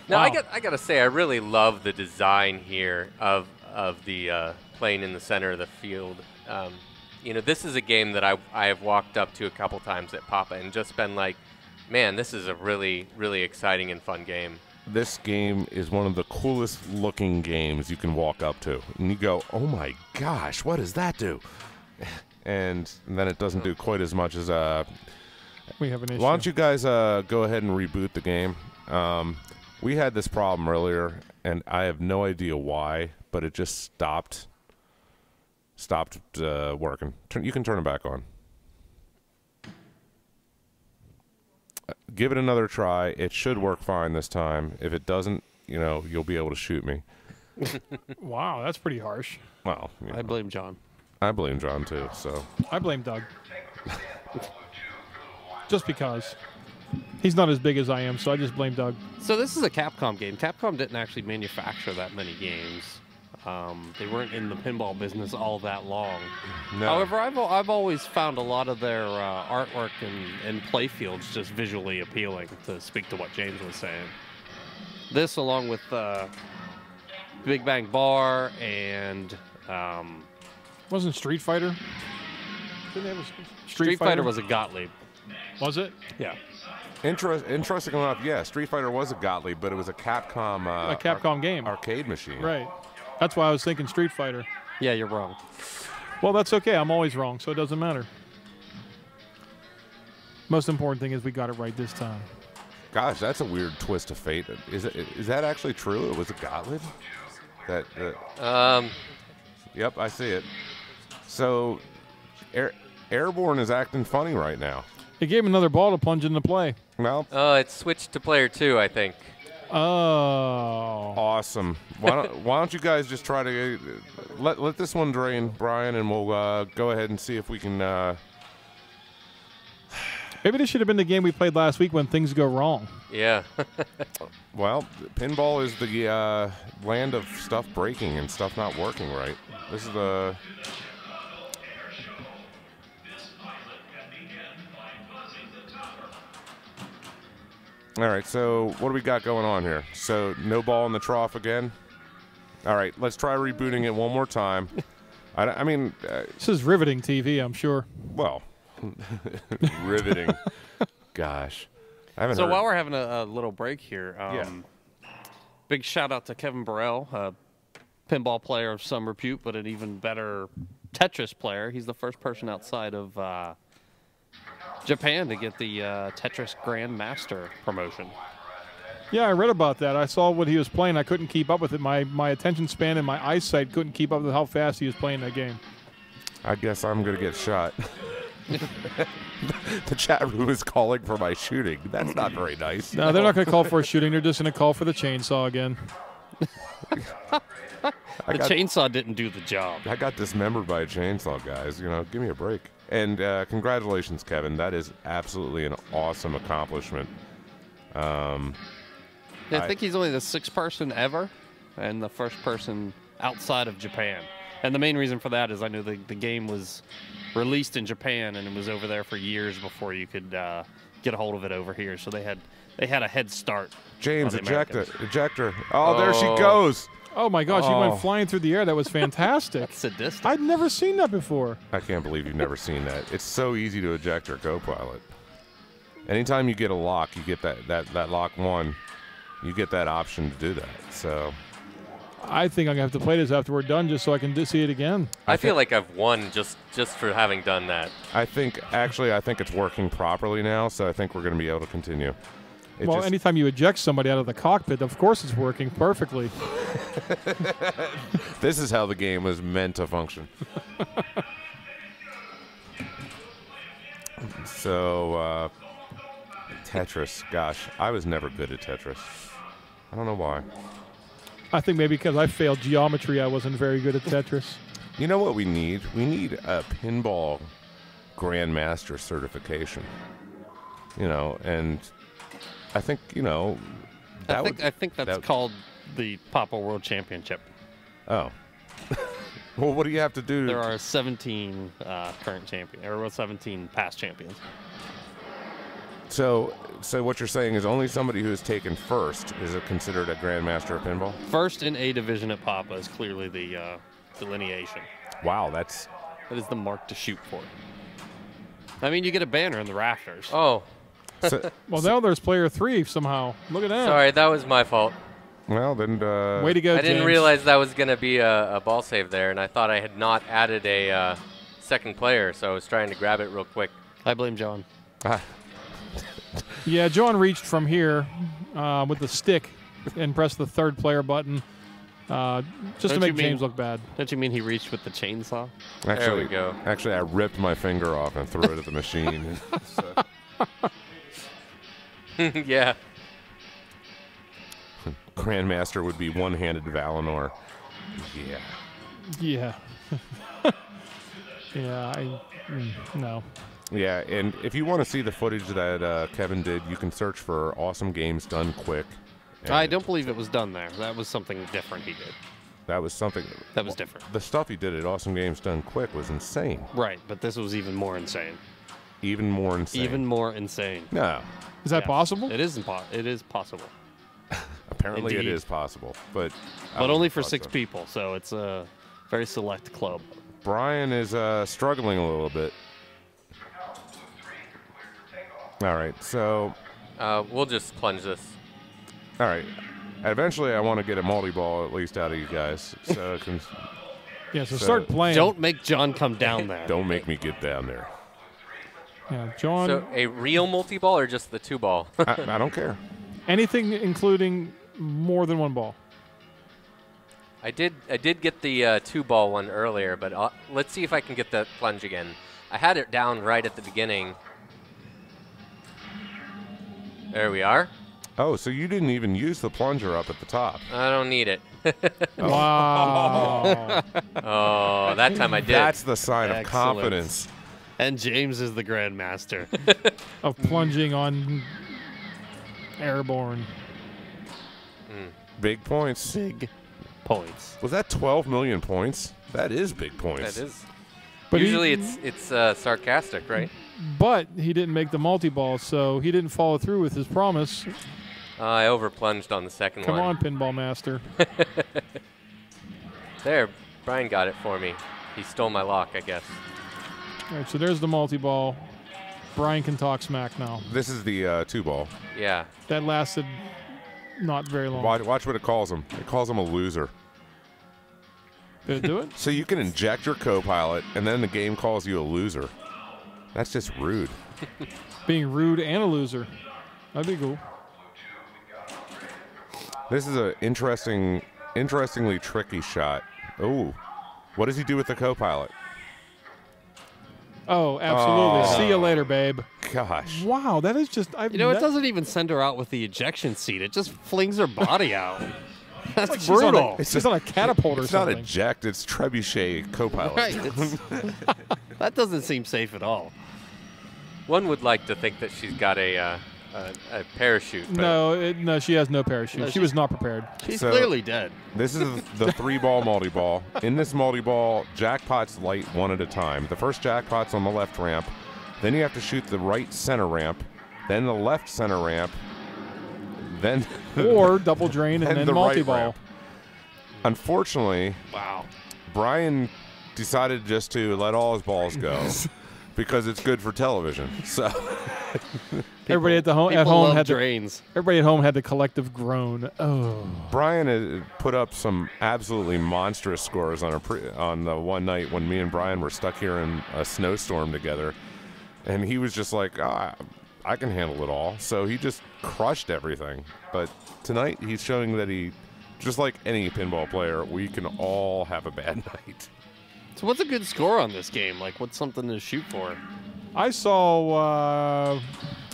Now, Wow. I gotta say, I really love the design here of the plane in the center of the field. You know, this is a game that I have walked up to a couple times at Papa and just been like, man, this is a really, really exciting and fun game. This game is one of the coolest looking games you can walk up to. And you go, oh my gosh, what does that do? And then it doesn't do quite as much as... we have an issue. Why don't you guys go ahead and reboot the game? We had this problem earlier, and I have no idea why, but it just stopped working. You can turn it back on. Give it another try. It should work fine this time. If it doesn't, you know, you'll be able to shoot me. Wow, that's pretty harsh. Well, you know, I blame John. I blame John too. So I blame Doug. Just because. He's not as big as I am, so I just blame Doug. So this is a Capcom game. Capcom didn't actually manufacture that many games. They weren't in the pinball business all that long. no. However, I've always found a lot of their artwork and play fields just visually appealing, to speak to what James was saying. This, along with Big Bang Bar and... Wasn't Street Fighter? Didn't they have a Street Fighter was a Gottlieb. Was it? Yeah. Interesting enough, yeah, Street Fighter was a Gottlieb, but it was a Capcom game. arcade machine. Right. That's why I was thinking Street Fighter. Yeah, you're wrong. Well, that's okay. I'm always wrong, so it doesn't matter. Most important thing is we got it right this time. Gosh, that's a weird twist of fate. Is that actually true? It was a Gottlieb? Yep, I see it. So, Airborne is acting funny right now. It gave him another ball to plunge into play. Well, It's switched to player 2, I think. Oh. awesome. Why don't you guys just try to let this one drain, Brian, and we'll go ahead and see if we can... Maybe this should have been the game we played last week when things go wrong. Yeah. Well, pinball is the land of stuff breaking and stuff not working right. This is the... All right, so what do we got going on here? So no ball in the trough again? All right, let's try rebooting it one more time. I mean... This is riveting TV, I'm sure. well, riveting. Gosh. I haven't So heard... while we're having a little break here, Yeah. big shout out to Kevin Burrell, a pinball player of some repute, but an even better Tetris player. He's the first person outside of Japan to get the Tetris Grandmaster promotion. Yeah, I read about that. I saw what he was playing. I couldn't keep up with it. My attention span and my eyesight couldn't keep up with how fast he was playing that game. I guess I'm going to get shot. The chat room is calling for my shooting. That's not very nice. No, they're not going to call for a shooting. They're just going to call for the chainsaw again. The chainsaw didn't do the job. I got dismembered by a chainsaw, guys. You know, give me a break. And congratulations, Kevin. That is absolutely an awesome accomplishment. I think he's only the sixth person ever and the first person outside of Japan. And the main reason for that is I know the game was released in Japan and it was over there for years before you could get a hold of it over here. So they had a head start. James, on the Americans. ejector. Oh, there she goes. Oh my gosh, he went flying through the air. That was fantastic. That's sadistic. I'd never seen that before. I can't believe you've never seen that. It's so easy to eject your co-pilot. Anytime you get a lock, you get that lock 1, you get that option to do that. So I think I'm gonna have to play this after we're done, just so I can see it again. I feel like I've won just for having done that. I think it's working properly now. So I think we're going to be able to continue. Well, anytime you eject somebody out of the cockpit, of course it's working perfectly. This is how the game was meant to function. So, Tetris. Gosh, I was never good at Tetris. I don't know why. I think maybe because I failed geometry, I wasn't very good at Tetris. You know what we need? We need a pinball grandmaster certification. You know, and I think, you know, I think that's called the Papa World Championship. Oh. Well, what do you have to do? There are 17 current champions, or 17 past champions. So what you're saying is only somebody who is taken first is considered a grandmaster of pinball? First in A division at Papa is clearly the delineation. Wow, that is the mark to shoot for. I mean, you get a banner in the rafters. Oh. Well, now there's player 3 somehow. Look at that. Sorry, that was my fault. Well, then... Way to go, I didn't James. realize that was going to be a ball save there, and I thought I had not added a second player, so I was trying to grab it real quick. I blame John. Yeah, John reached from here with the stick and pressed the third player button just to make James look bad. Don't you mean he reached with the chainsaw? Actually, there we go. Actually, I ripped my finger off and threw it at the machine. Yeah. Grandmaster would be one-handed Valinor. Yeah. Yeah. Yeah, no. Yeah, and if you want to see the footage that Kevin did, you can search for Awesome Games Done Quick. I don't believe it was done there. That was something different he did. That was something... That was different. The stuff he did at Awesome Games Done Quick was insane. Right, but this was even more insane. Even more insane. Even more insane. No. Is that possible? It is possible. Apparently Indeed. it is possible, but only for 6 people, so it's a very select club. Brian is struggling a little bit. All right, so... we'll just plunge this. All right. Eventually, I want to get a multi-ball at least out of you guys. So it can... Yeah, so start playing. Don't make John come down there. Don't make me get down there. Yeah, John... So a real multi-ball or just the 2-ball? I don't care. Anything including more than 1 ball. I did get the 2-ball one earlier, but let's see if I can get the plunge again. I had it down right at the beginning. There we are. Oh, so you didn't even use the plunger up at the top. I don't need it. Wow. Oh, that time I did. That's the sign of Excellent. confidence. And James is the grandmaster. Of plunging on Airborne. Big points. Big points. Was that 12 million points? That is big points. That is. But Usually it's sarcastic, right? But he didn't make the multi-ball, so he didn't follow through with his promise. I over-plunged on the second Come one. on, Pinball Master. There, Brian got it for me. He stole my lock, I guess. All right, so there's the multi-ball. Brian can talk smack now. This is the 2-ball. Yeah. That lasted not very long. Watch what it calls him. It calls him a loser. Did it do it? So you can inject your co-pilot, and then the game calls you a loser. That's just rude. Being rude and a loser. That'd be cool. This is an interestingly tricky shot. Oh, what does he do with the co-pilot? Oh, absolutely. Oh. See you later, babe. Gosh. Wow, that is just... You know, it doesn't even send her out with the ejection seat. It just flings her body out. That's like brutal. She's on a catapult or It's something. not eject, it's trebuchet co-pilot. Right. That doesn't seem safe at all. One would like to think that she's got a parachute. But No, she has no parachute. No, she was not prepared. She's So- clearly dead. This is the 3-ball multi-ball. In this multi-ball, jackpots light one at a time. The first jackpot's on the left ramp. Then you have to shoot the right center ramp. Then the left center ramp. Then Or double drain and then the right multi-ball. ramp. Unfortunately, Wow. Brian decided just to let all his balls go because it's good for television. So Everybody at home love had drains. everybody at home had the collective groan. Oh, Brian had put up some absolutely monstrous scores on the one night when me and Brian were stuck here in a snowstorm together, and he was just like, I can handle it all. So he just crushed everything. But tonight he's showing that he, just like any pinball player, we can all have a bad night. So what's a good score on this game? Like, what's something to shoot for? I saw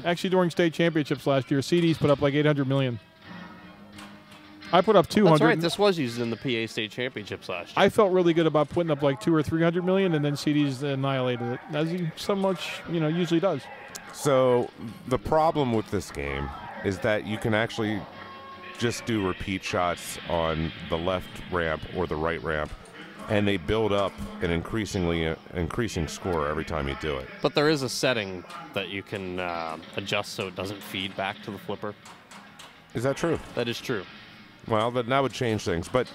actually during state championships last year, CDs put up like 800 million. I put up 200. That's right. This was used in the PA state championships last year. I felt really good about putting up like 200 or 300 million, and then CDs annihilated it, as he so much usually does. So the problem with this game is that you can actually just do repeat shots on the left ramp or the right ramp, and they build up an increasing score every time you do it. But there is a setting that you can adjust so it doesn't feed back to the flipper. Is that true? That is true. Well, then that would change things. But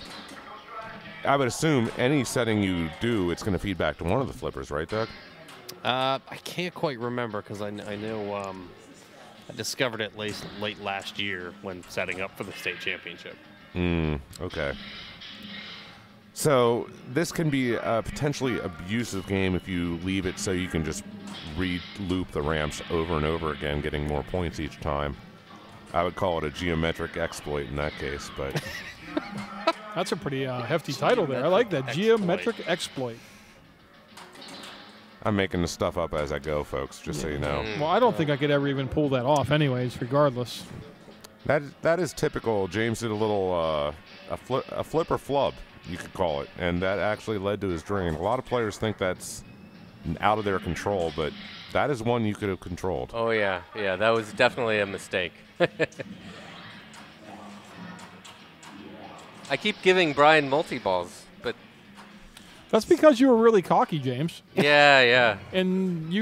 I would assume any setting you do, it's going to feed back to one of the flippers, right, Doug? I can't quite remember because I know I discovered it late last year when setting up for the state championship. Okay. So this can be a potentially abusive game if you leave it so you can just re-loop the ramps over and over again, getting more points each time. I would call it a geometric exploit in that case, but That's a pretty hefty title there. I like that. Geometric exploit. I'm making the stuff up as I go, folks, just so you know. Well, I don't think I could ever even pull that off anyways, regardless. That is typical. James did a little a flipper flub, you could call it, and that actually led to his drain. A lot of players think that's out of their control, but that is one you could have controlled. Oh, yeah. Yeah, that was definitely a mistake. I keep giving Brian multi-balls, but... That's because you were really cocky, James. Yeah. And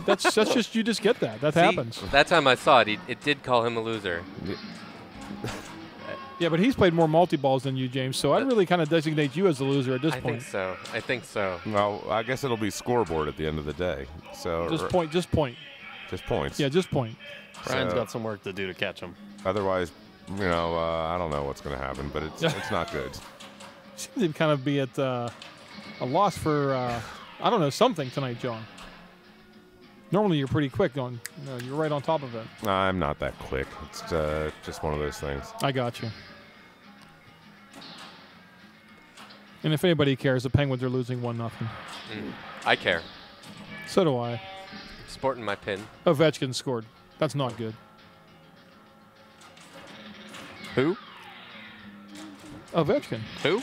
that's just you just get that. That See, happens. That time I saw it, it did call him a loser. Yeah, but he's played more multi-balls than you, James, so I'd really kind of designate you as the loser at this I point. think so. Well, I guess it'll be scoreboard at the end of the day. So Just point. Just points. Yeah, just point. Brian's So- got some work to do to catch him. Otherwise, I don't know what's going to happen, but it's not good. Seems to kind of be at a loss for, I don't know, something tonight, John. Normally you're pretty quick on, you're right on top of it. I'm not that quick. It's just one of those things. I got you. And if anybody cares, the Penguins are losing 1-0. I care. So do I. Sporting my pin. Ovechkin scored. That's not good. Who? Ovechkin. Who?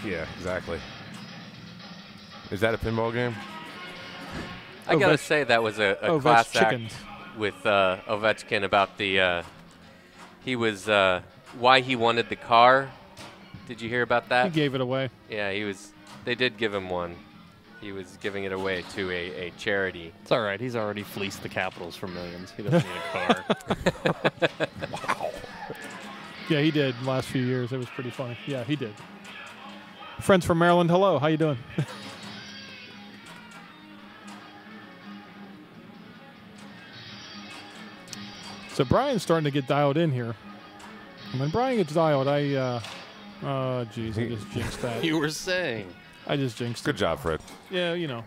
Yeah, exactly. Is that a pinball game? I gotta say that was a class Ovechkin. act with Ovechkin about the he was why he wanted the car. Did you hear about He that? gave it away. Yeah, they did give him one. He was giving it away to a charity. It's all right. He's already fleeced the Capitals for millions. He doesn't need a car. Wow. Yeah, he did the last few years. It was pretty funny. Yeah, he did. Friends from Maryland, hello. How you doing? So Brian's starting to get dialed in here. And when Brian gets dialed, oh, jeez, I just jinxed that. You were saying. I just jinxed Good it. job, Fred. Yeah, you know.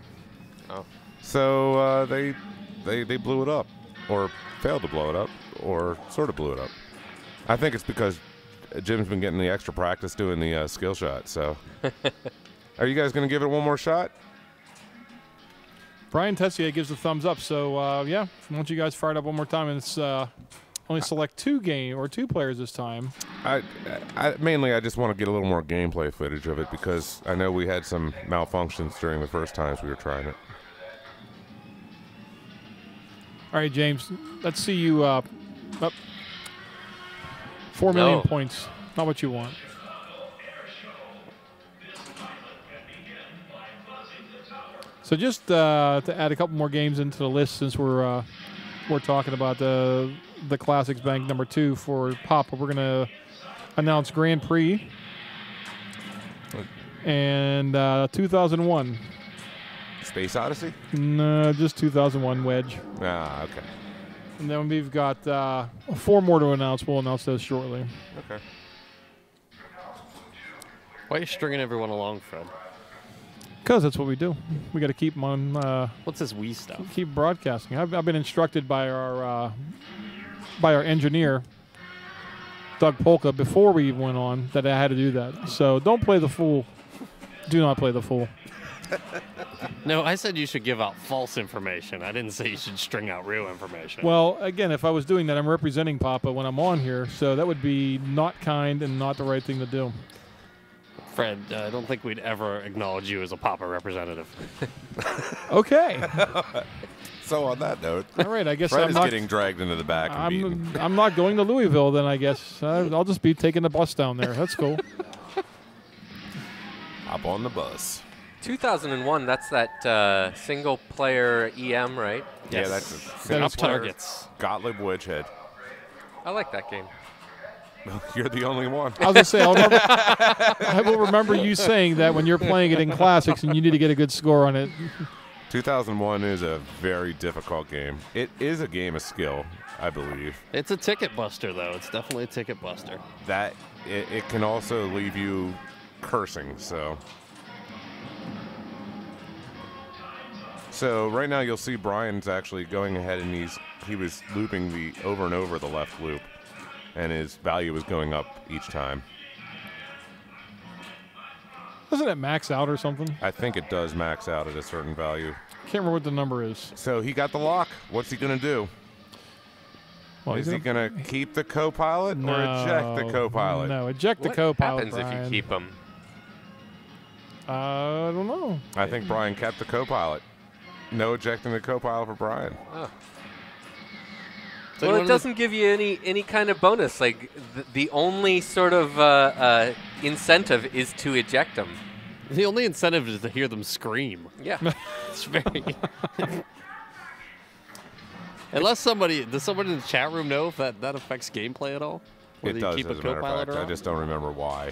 Oh, So they blew it up, or failed to blow it up, or sort of blew it up. I think it's because Jim's been getting the extra practice doing the skill shot. So, are you guys going to give it one more shot? Brian Tessier gives a thumbs up. So, yeah, why don't you guys fire it up one more time? And it's only select two players this time. Mainly, I just want to get a little more gameplay footage of it because I know we had some malfunctions during the first times we were trying it. All right, James, let's see you up 4 million No. points. Not what you want. So just to add a couple more games into the list, since we're talking about the Classics Bank number 2 for Papa, we're going to announce Grand Prix. And 2001. Space Odyssey? No, just 2001 Wedge. Ah, okay. And then we've got 4 more to announce. We'll announce those shortly. Okay. Why are you stringing everyone along, Fred? Because that's what we do. We got to keep them on. What's this Wii stuff? Keep broadcasting. I've been instructed by our engineer, Doug Polka, before we went on that I had to do that. So don't play the fool. Do not play the fool. No, I said you should give out false information. I didn't say you should string out real information. Well, again, if I was doing that, I'm representing Papa when I'm on here, so that would be not kind and not the right thing to do. Fred, I don't think we'd ever acknowledge you as a Papa representative. Okay. So on that note, All right, I guess Fred I'm is not. getting dragged into the back and beaten. I'm not going to Louisville then. I guess I'll just be taking the bus down there. That's cool. Hop on the bus. 2001, that's that single-player EM, right? Yes. Yeah, that's a Up single player targets. Gottlieb Wedgehead. I like that game. You're the only one. I was gonna say I will remember you saying that when you're playing it in classics and you need to get a good score on it. 2001 is a very difficult game. It is a game of skill, I believe. It's a ticket buster, though. It's definitely a ticket buster. That it can also leave you cursing. So right now you'll see Brian's actually going ahead and he was looping the over and over the left loop, and his value was going up each time. Doesn't it max out or something? I think it does max out at a certain value. Can't remember what the number is. So he got the lock. What's he going to do? Well, Is he going to keep the co-pilot or eject the co-pilot? No, eject the What co-pilot. happens if you keep them? I don't know. I think Brian kept the co-pilot. No ejecting the co-pilot for Brian. Oh. So Well, it doesn't give you any kind of bonus. Like the only sort of incentive is to eject them. The only incentive is to hear them scream. Yeah. It's very. Unless does somebody in the chat room know if that affects gameplay at all? It Whether you does, keep as a a matter of co-pilot fact. or I not? just don't remember why.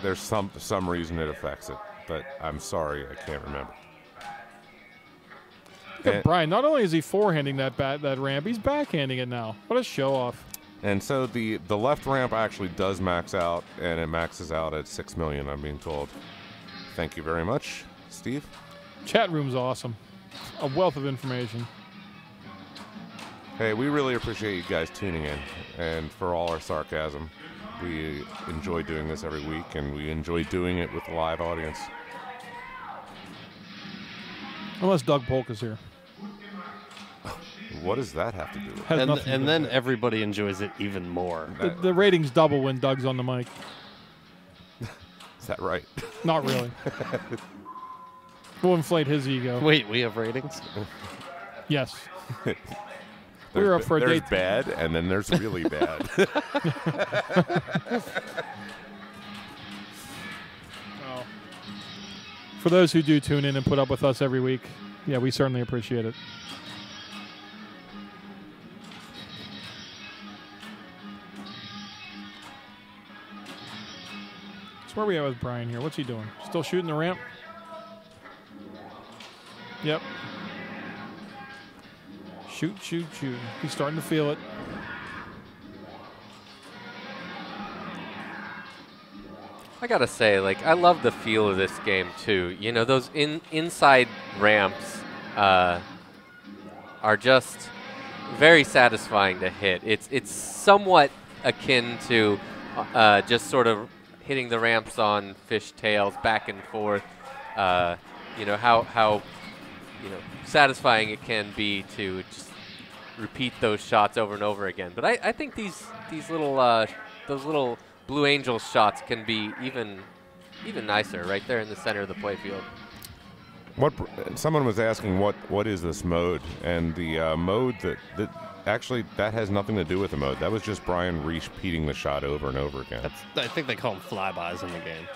There's some reason it affects it, but I'm sorry, I can't remember. Look at Brian. Not only is he forehanding that ramp, he's backhanding it now. What a show off! And so the left ramp actually does max out, and it maxes out at 6 million, I'm being told. Thank you very much, Steve. Chat room's awesome. A wealth of information. Hey, we really appreciate you guys tuning in, and for all our sarcasm. We enjoy doing this every week, and we enjoy doing it with a live audience. Unless Doug Polka's here. What does that have to do with it? Has nothing to do And with then it. everybody enjoys it even more. The ratings double when Doug's on the mic. Is that right? Not really. We'll inflate his ego. Wait, we have ratings? Yes. We were up for a There's date. bad, and then there's really bad. For those who do tune in and put up with us every week, yeah, we certainly appreciate it. So where are we at with Brian here? What's he doing? Still shooting the ramp? Yep. Shoot, shoot, shoot. He's starting to feel it. I gotta say, like, I love the feel of this game too. You know, those inside ramps are just very satisfying to hit. It's somewhat akin to just sort of hitting the ramps on fishtails back and forth. You know how satisfying it can be to just repeat those shots over and over again. But I think these little those little Blue Angels shots can be even nicer right there in the center of the playfield. Someone was asking what is this mode, and the mode that actually that has nothing to do with the mode. That was just Brian repeating the shot over and over again. I think they call them flybys in the game.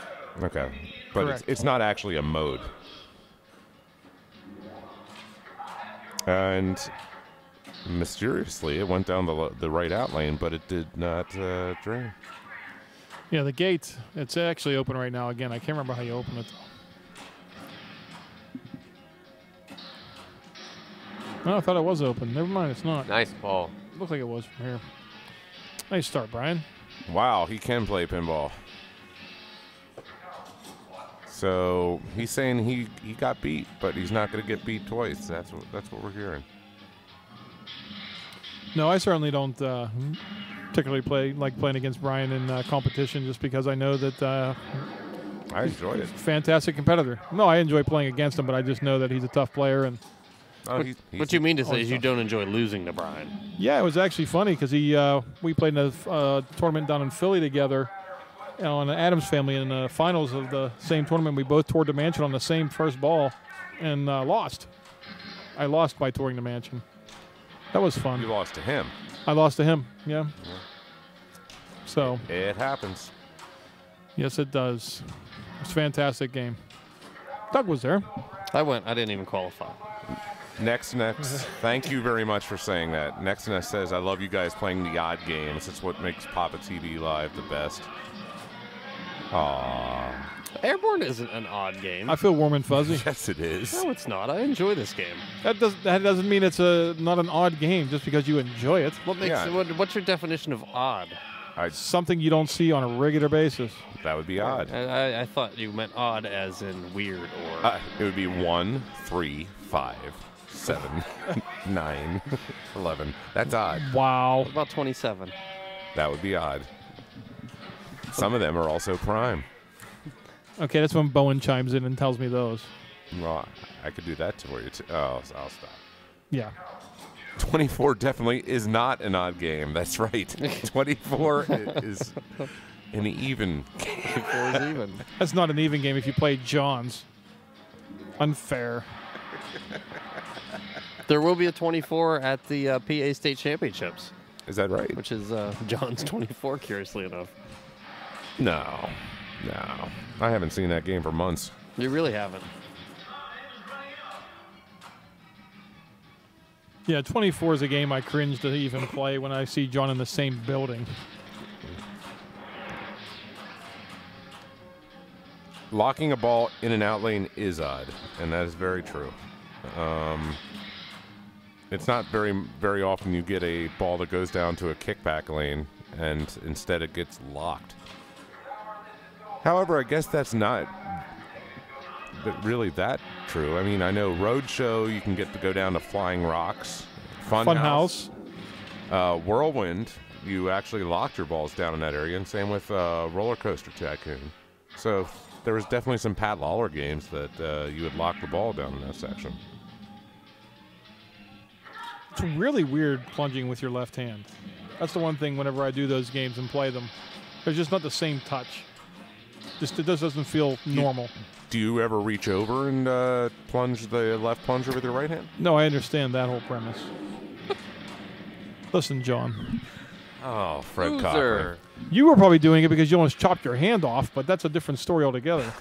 Okay, but Correct. it's not actually a mode. And mysteriously, it went down the right out lane, but it did not drain. Yeah, the gate, it's actually open right now. Again, I can't remember how you open it. Oh, I thought it was open. Never mind, it's not. Nice ball. Looks like it was from here. Nice start, Brian. Wow, he can play pinball. So he's saying he got beat, but he's not going to get beat twice. That's what we're hearing. No, I certainly don't particularly like playing against Brian in competition, just because I know that I enjoyed it. he's a fantastic competitor. No, I enjoy playing against him, but I just know that he's a tough player. And Oh, What you mean to say is you don't enjoy losing to Brian? yeah, it was actually funny because we played in a tournament down in Philly together on an Adams Family in the finals of the same tournament. We both toured the mansion on the same first ball and lost. I lost by touring the mansion. That was fun. You lost to him. I lost to him, yeah. So, It happens. yes, it does. It's a fantastic game. Doug was there. I went. I didn't even qualify. Next. Thank you very much for saying that. Next says, I love you guys playing the odd games. It's what makes PAPAtv Live the best. Aww. Airborne isn't an odd game. I feel warm and fuzzy. Yes, it is. No, it's not. I enjoy this game. That doesn't mean it's not an odd game just because you enjoy it. What makes Yeah. what's your definition of odd? Something you don't see on a regular basis. That would be odd. I thought you meant odd as in weird or. It would be 1, 3, 5, 7, 9, 11. That's odd. Wow. What about 27? That would be odd. Some of them are also prime. Okay, that's when Bowen chimes in and tells me those. Well, I could do that for you too. Oh, I'll stop. Yeah. 24 definitely is not an odd game. That's right. 24 is an even game. 24 is even. That's not an even game if you play John's. Unfair. There will be a 24 at the PA State Championships, Is that right? which is John's 24, curiously enough. No. I haven't seen that game for months. You really haven't. Yeah, 24 is a game I cringe to even play when I see John in the same building. Locking a ball in an out lane is odd, and that is very true. It's not very often you get a ball that goes down to a kickback lane, and instead it gets locked. However, I guess that's not really that true. I mean, I know Roadshow, you can get to go down to Flying Rocks. Funhouse. Whirlwind, you actually locked your balls down in that area, and same with Roller Coaster Tycoon. So there was definitely some Pat Lawler games that you would lock the ball down in that section. It's really weird plunging with your left hand. That's the one thing whenever I do those games and play them. There's just not the same touch. It just doesn't feel normal. Do you ever reach over and plunge the left plunger with your right hand? No, I understand that whole premise. Listen, John. Oh, Fred Loser. Cochran. You were probably doing it because you almost chopped your hand off, but that's a different story altogether.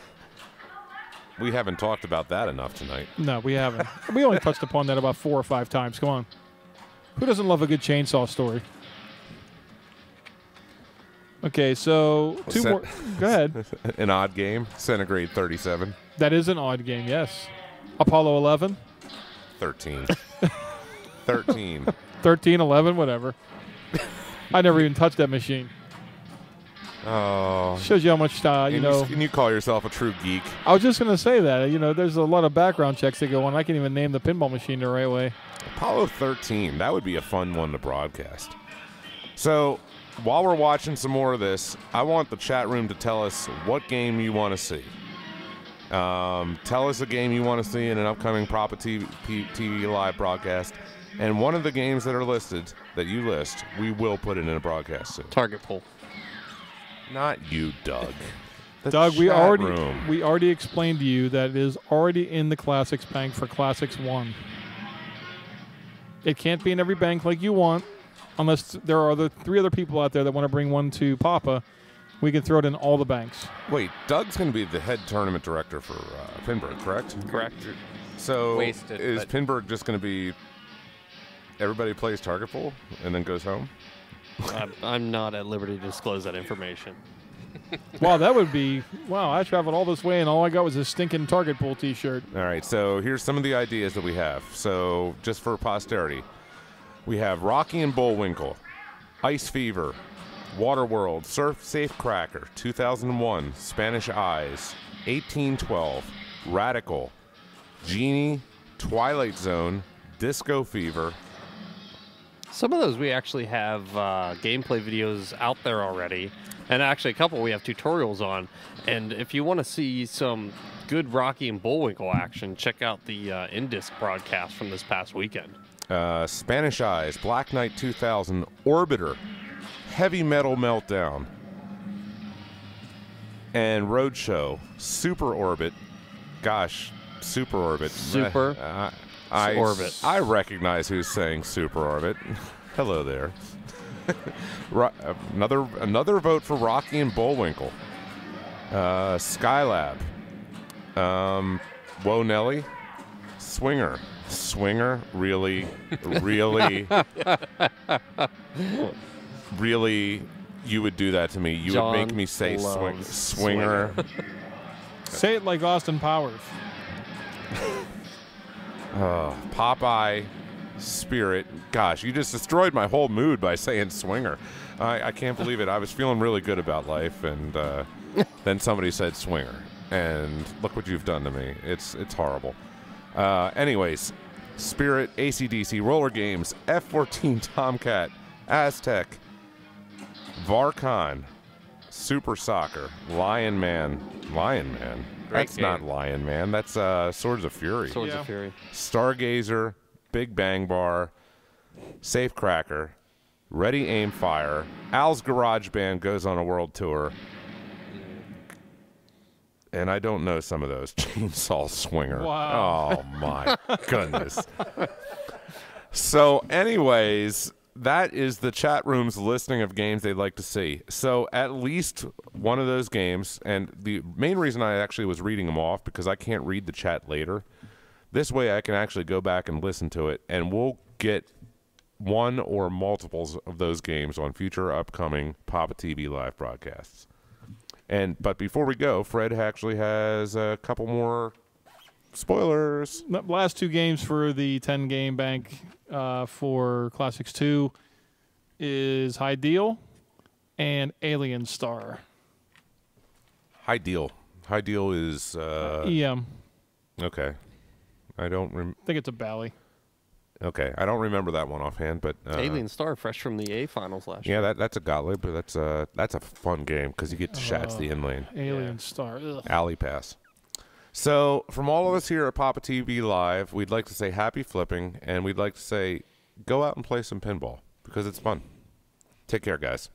We haven't talked about that enough tonight. No, we haven't. We only touched upon that about 4 or 5 times. Come on. Who doesn't love a good chainsaw story? Okay, so two more. Go ahead. An odd game, Centigrade 37. That is an odd game, yes. Apollo 11, 13. 13. 13, 11, whatever. I never even touched that machine. Oh. Shows you how much, you know. Can you call yourself a true geek? I was just going to say that. You know, there's a lot of background checks that go on. I can't even name the pinball machine the right way. Apollo 13, that would be a fun one to broadcast. So, while we're watching some more of this, I want the chat room to tell us what game you want to see. Tell us a game you want to see in an upcoming PAPAtv Live broadcast. And one of the games that are listed, that you list, we will put it in a broadcast soon. Target pull. Not you, Doug. The Doug, we chat already room. explained to you that it is already in the Classics bank for Classics 1. It can't be in every bank like you want, unless there are 3 other people out there that want to bring one to Papa. We can throw it in all the banks. Wait, Doug's going to be the head tournament director for Pinburg, correct? Correct. So Wasted, is but- Pinburg just going to be everybody plays target pool and then goes home? I'm not at liberty to disclose that information. Wow, that would be. Wow, I traveled all this way and all I got was a stinking Target Pool T-shirt. All right, so here's some of the ideas that we have. So just for posterity, we have Rocky and Bullwinkle, Ice Fever, Waterworld, Surf Safe Cracker, 2001, Spanish Eyes, 1812, Radical, Genie, Twilight Zone, Disco Fever. Some of those we actually have gameplay videos out there already, and actually a couple we have tutorials on. And if you want to see some good Rocky and Bullwinkle action, check out the in-disc broadcast from this past weekend. Spanish Eyes, Black Knight 2000, Orbiter, Heavy Metal Meltdown, and Roadshow, Super Orbit. Gosh, Super Orbit. Super Orbit. I recognize who's saying Super Orbit. Hello there. Another vote for Rocky and Bullwinkle. Skylab. Whoa Nelly. Swinger. Really, really, you would do that to me. You would make me say Swinger. Say it like Austin Powers. Popeye, Spirit. Gosh, you just destroyed my whole mood by saying Swinger. I can't believe it. I was feeling really good about life, and then somebody said Swinger, and look what you've done to me. It's horrible. Anyways, Spirit, AC/DC, Roller Games, F-14 Tomcat, Aztec, Varcon, Super Soccer, Lion Man. That's game. not Lion Man. That's Swords of Fury. Swords of Fury. Stargazer, Big Bang Bar, Safe Cracker, Ready Aim Fire, Al's Garage Band goes on a world tour, and I don't know some of those. Chainsaw Swinger. Wow. Oh my goodness. So anyways, that is the chat room's listing of games they'd like to see. So at least one of those games, and the main reason I actually was reading them off, because I can't read the chat later. This way I can actually go back and listen to it, and we'll get one or multiples of those games on future upcoming PAPAtv live broadcasts. But before we go, Fred actually has a couple more spoilers. The last two games for the 10-game bank for Classics 2 is High Deal and Alien Star. High Deal. High Deal is... EM. Okay. I think it's a Bally. Okay. I don't remember that one offhand, but... Alien Star, fresh from the A finals last year. Yeah, that's a Gottlieb, but that's a fun game because you get to shots the in lane. Alien Star. Ugh. Alley pass. So, from all of us here at PAPAtv Live, we'd like to say happy flipping, and we'd like to say go out and play some pinball because it's fun. Take care, guys.